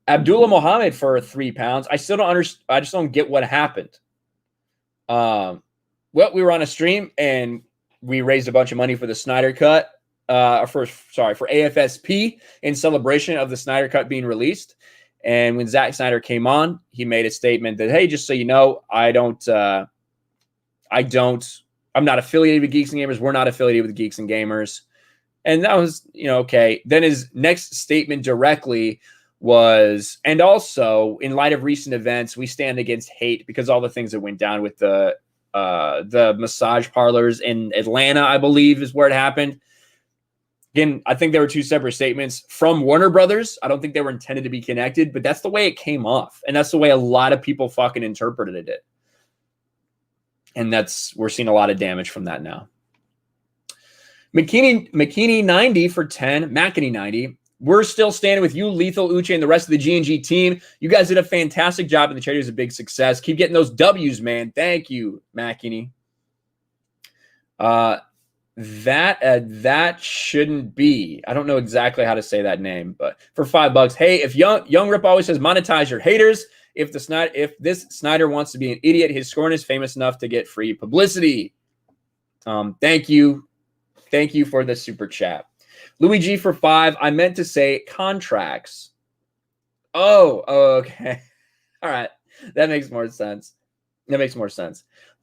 Abdullah Mohammed for £3. I still don't understand. I just don't get what happened. Well, we were on a stream and we raised a bunch of money for the Snyder Cut. For AFSP in celebration of the Snyder Cut being released. And when Zack Snyder came on, he made a statement that, hey, just so you know, I'm not affiliated with Geeks and Gamers. We're not affiliated with Geeks and Gamers. And that was, okay. Then his next statement directly was, and also in light of recent events, we stand against hate because all the things that went down with the massage parlors in Atlanta, I believe is where it happened. Again, I think there were two separate statements from Warner Brothers. I don't think they were intended to be connected, but that's the way it came off. And that's the way a lot of people fucking interpreted it. And we're seeing a lot of damage from that now. McKinney 90 for 10. McKinney 90. We're still standing with you, Lethal, Uche, and the rest of the G&G team. You guys did a fantastic job, and the charity was a big success. Keep getting those W's, man. Thank you, McKinney. That shouldn't be. I don't know exactly how to say that name, but for $5, hey, if Young Rip always says monetize your haters. If this Snyder wants to be an idiot, his scorn is famous enough to get free publicity. Thank you for the super chat. Louis G for 5. I meant to say contracts. Oh, okay. All right. That makes more sense.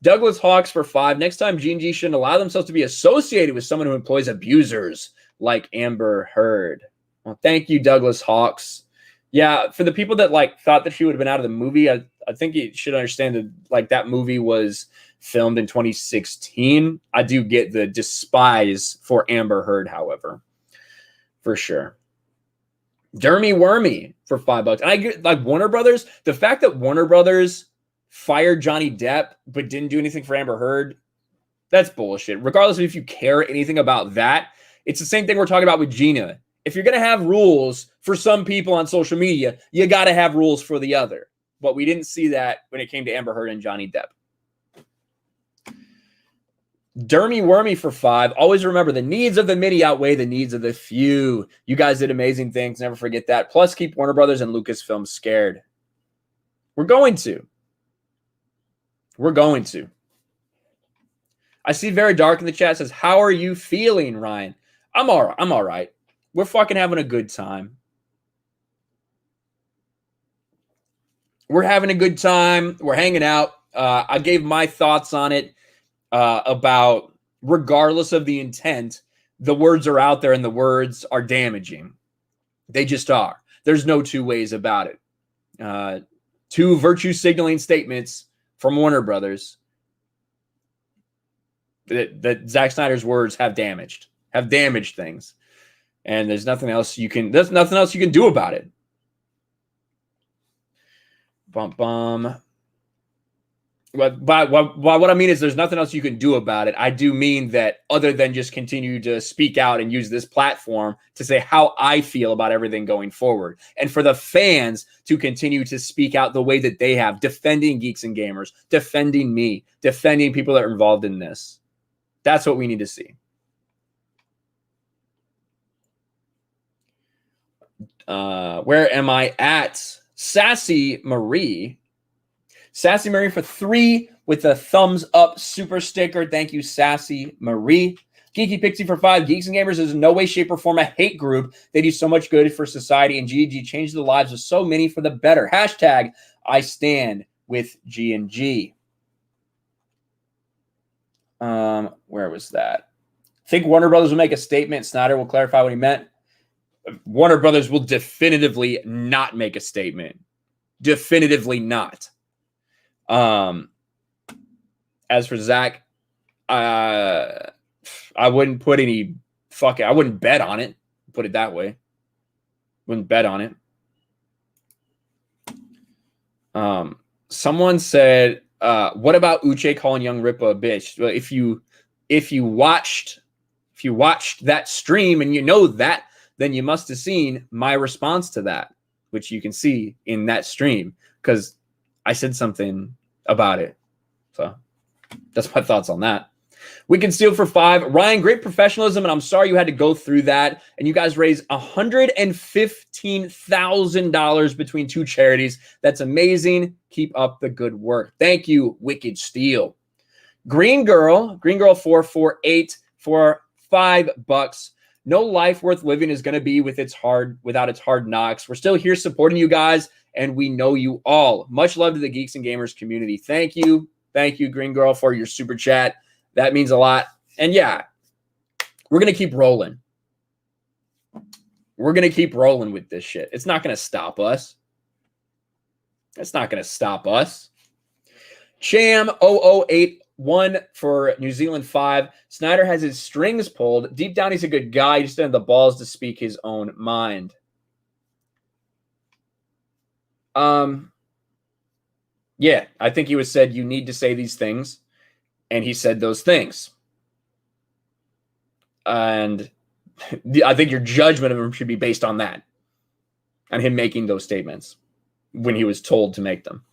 Douglas Hawks for 5. Next time, G&G shouldn't allow themselves to be associated with someone who employs abusers like Amber Heard. Well, thank you, Douglas Hawks. Yeah, for the people that thought that she would have been out of the movie, I think you should understand that that movie was filmed in 2016. I do get the despise for Amber Heard, however, for sure. Dermy Wormy for $5. And I get Warner Brothers. The fact that Warner Brothers fired Johnny Depp but didn't do anything for Amber Heard, that's bullshit. Regardless of if you care anything about that, it's the same thing we're talking about with Gina. If you're going to have rules for some people on social media, you got to have rules for the other. But we didn't see that when it came to Amber Heard and Johnny Depp. Dermy Wormy for 5. Always remember, the needs of the many outweigh the needs of the few. You guys did amazing things. Never forget that. Plus, keep Warner Brothers and Lucasfilm scared. We're going to. I see Very Dark in the chat. Says, how are you feeling, Ryan? I'm all right. We're fucking having a good time. We're having a good time. We're hanging out. I gave my thoughts on it about, regardless of the intent, the words are out there and the words are damaging. They just are. There's no two ways about it. Two virtue signaling statements from Warner Brothers that Zack Snyder's words have damaged things. And there's nothing else you can do about it. But what I mean is there's nothing else you can do about it. I do mean that other than just continue to speak out and use this platform to say how I feel about everything going forward. And for the fans to continue to speak out the way that they have, defending Geeks and Gamers, defending me, defending people that are involved in this. That's what we need to see. Where am I at? Sassy Marie for 3 with a thumbs up super sticker. Thank you, Sassy Marie. Geeky Pixie for 5. Geeks and Gamers is in no way, shape, or form a hate group. They do so much good for society, and G&G changed the lives of so many for the better. Hashtag I stand with G&G. Where was that? I think Warner Brothers will make a statement. Snyder will clarify what he meant. Warner Brothers will definitively not make a statement. Definitively not. As for Zach, I wouldn't put any I wouldn't bet on it. Put it that way. Wouldn't bet on it. Someone said, what about Uche calling Young Rippa a bitch? Well, if you watched that stream and you know that, then you must have seen my response to that, which you can see in that stream because I said something about it. So that's my thoughts on that. We Can Steal for 5. Ryan, great professionalism, and I'm sorry you had to go through that. And you guys raised $115,000 between 2 charities. That's amazing. Keep up the good work. Thank you, Wicked Steel. Green Girl 448 for $5. No life worth living is going to be without its hard knocks. We're still here supporting you guys, and we know you all. Much love to the Geeks and Gamers community. Thank you, Green Girl, for your super chat. That means a lot. And yeah, we're going to keep rolling. We're going to keep rolling with this shit. It's not going to stop us. It's not going to stop us. Cham 0081 for New Zealand 5. Snyder has his strings pulled. Deep down, he's a good guy. He just didn't have the balls to speak his own mind. Yeah, I think he was said, you need to say these things. And he said those things. And I think your judgment of him should be based on that, on him making those statements when he was told to make them.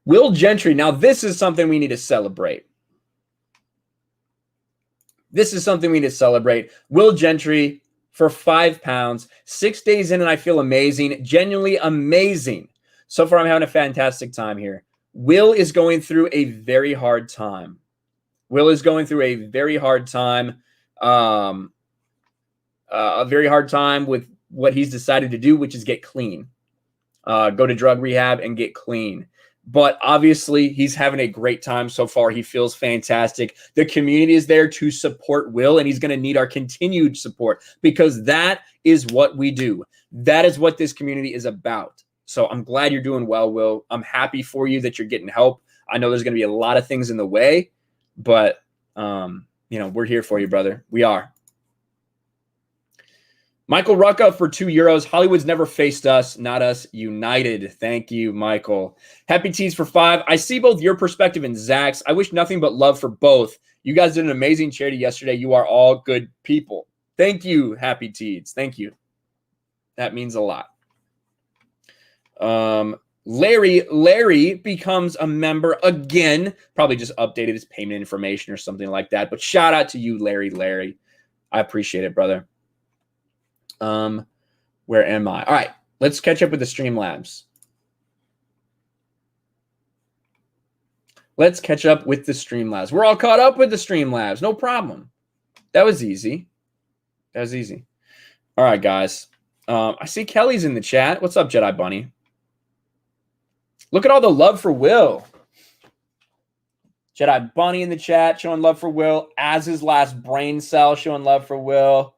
Will Gentry. Now, this is something we need to celebrate. This is something we need to celebrate. Will Gentry for £5, 6 days in, and I feel amazing, genuinely amazing. So far, I'm having a fantastic time here. Will is going through a very hard time. Will is going through a very hard time, with what he's decided to do, which is get clean, go to drug rehab and get clean. But obviously, he's having a great time so far. He feels fantastic. The community is there to support Will, and he's going to need our continued support because that is what we do. That is what this community is about. So I'm glad you're doing well, Will. I'm happy for you that you're getting help. I know there's going to be a lot of things in the way, but, we're here for you, brother. We are. Michael Rucka for €2. Hollywood's never faced us, not us united. Thank you, Michael. Happy Tees for 5. I see both your perspective and Zach's. I wish nothing but love for both. You guys did an amazing charity yesterday. You are all good people. Thank you, Happy Tees. Thank you. That means a lot. Larry becomes a member again. Probably just updated his payment information or something like that. But shout out to you, Larry. I appreciate it, brother. Where am I? All right, let's catch up with the Streamlabs. Let's catch up with the Streamlabs. We're all caught up with the Streamlabs. No problem. That was easy. All right, guys. I see Kelly's in the chat. What's up, Jedi Bunny? Look at all the love for Will. Jedi Bunny in the chat showing love for Will. As his last brain cell showing love for Will.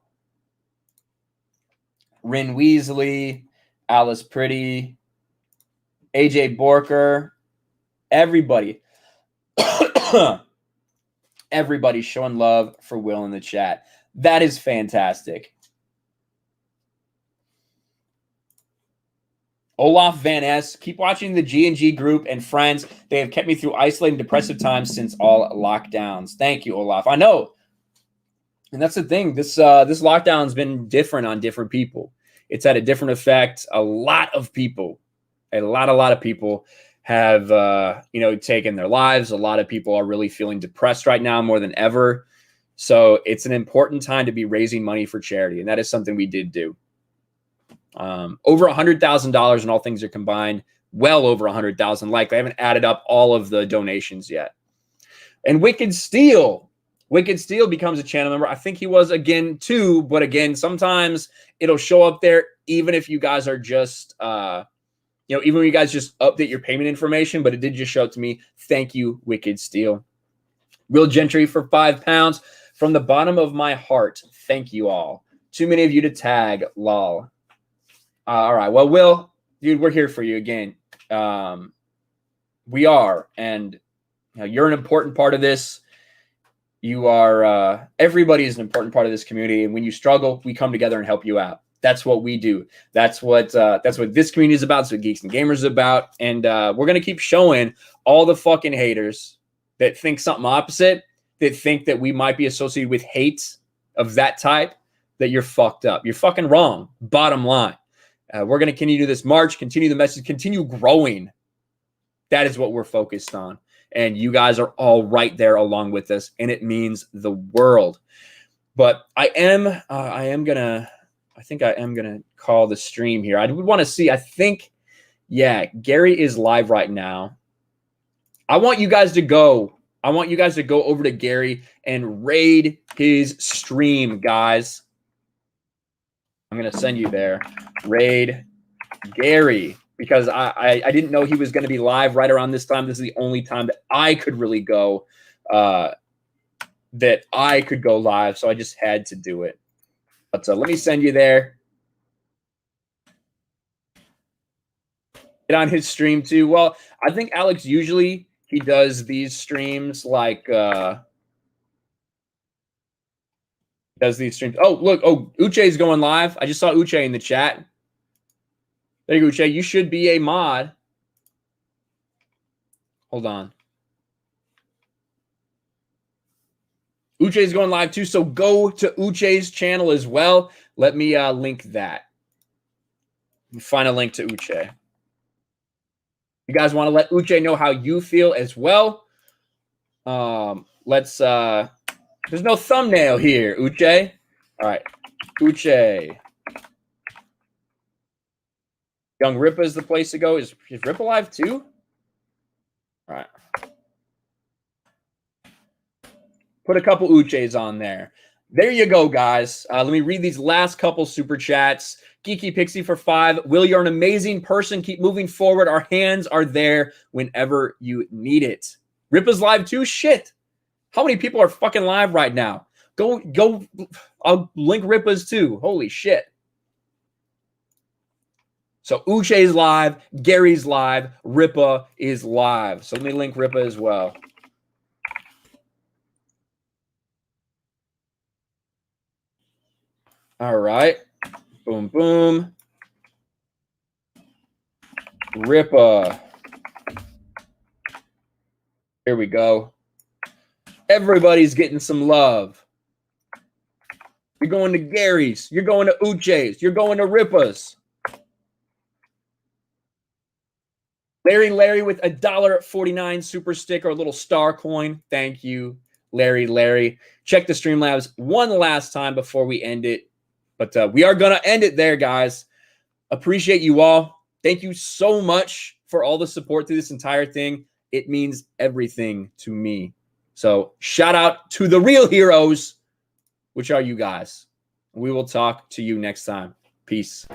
Rin Weasley, Alice Pretty, AJ Borker, everybody. Everybody's showing love for Will in the chat. That is fantastic. Olaf Van S. Keep watching the G&G group and friends. They have kept me through isolating depressive times since all lockdowns. Thank you, Olaf. I know. And that's the thing. This lockdown has been different on different people. It's had a different effect. A lot of people have, taken their lives. A lot of people are really feeling depressed right now more than ever. So it's an important time to be raising money for charity. And that is something we did do. Over $100,000 in all things are combined. Well over 100,000. Likely. I haven't added up all of the donations yet. And Wicked Steel becomes a channel member. I think he was again too, but again, sometimes it'll show up there even if you guys are just, even when you guys just update your payment information, but it did just show up to me. Thank you, Wicked Steel. Will Gentry for £5 from the bottom of my heart. Thank you all. Too many of you to tag, lol. All right. Well, Will, dude, we're here for you again. We are, and you're an important part of this. You are, everybody is an important part of this community. And when you struggle, we come together and help you out. That's what we do. That's what this community is about. That's what Geeks and Gamers is about. And we're going to keep showing all the fucking haters that think something opposite, that think that we might be associated with hate of that type, that you're fucked up. You're fucking wrong. Bottom line. We're going to continue this march, continue the message, continue growing. That is what we're focused on. And you guys are all right there along with us, and it means the world. But I think I am gonna call the stream here. I would want to see. I think, yeah, Gary is live right now. I want you guys to go. I want you guys to go over to Gary and raid his stream, guys. I'm gonna send you there. Raid Gary. Because I didn't know he was going to be live right around this time. This is the only time that I could really go, live. So I just had to do it. But let me send you there. Get on his stream too. Well, I think Alex usually he does these streams like Oh, look. Oh, Uche is going live. I just saw Uche in the chat. There you go, Uche. You should be a mod. Hold on. Uche's going live too, so go to Uche's channel as well. Let me link that. Find a link to Uche. You guys want to let Uche know how you feel as well? Let's there's no thumbnail here, Uche. All right, Uche. Young Rippa is the place to go. Is Rippa live too? All right. Put a couple Uches on there. There you go, guys. Let me read these last couple super chats. Geeky Pixie for 5. Will, you're an amazing person. Keep moving forward. Our hands are there whenever you need it. Rippa's live too? Shit. How many people are fucking live right now? Go. I'll link Rippa's too. Holy shit. So Uche's live. Gary's live. Rippa is live. So let me link Rippa as well. All right. Boom, boom. Rippa. Here we go. Everybody's getting some love. You're going to Gary's. You're going to Uche's. You're going to Rippa's. Larry with a $1.49 super sticker, a little star coin. Thank you, Larry. Check the Streamlabs one last time before we end it. But we are going to end it there, guys. Appreciate you all. Thank you so much for all the support through this entire thing. It means everything to me. So shout out to the real heroes, which are you guys. We will talk to you next time. Peace.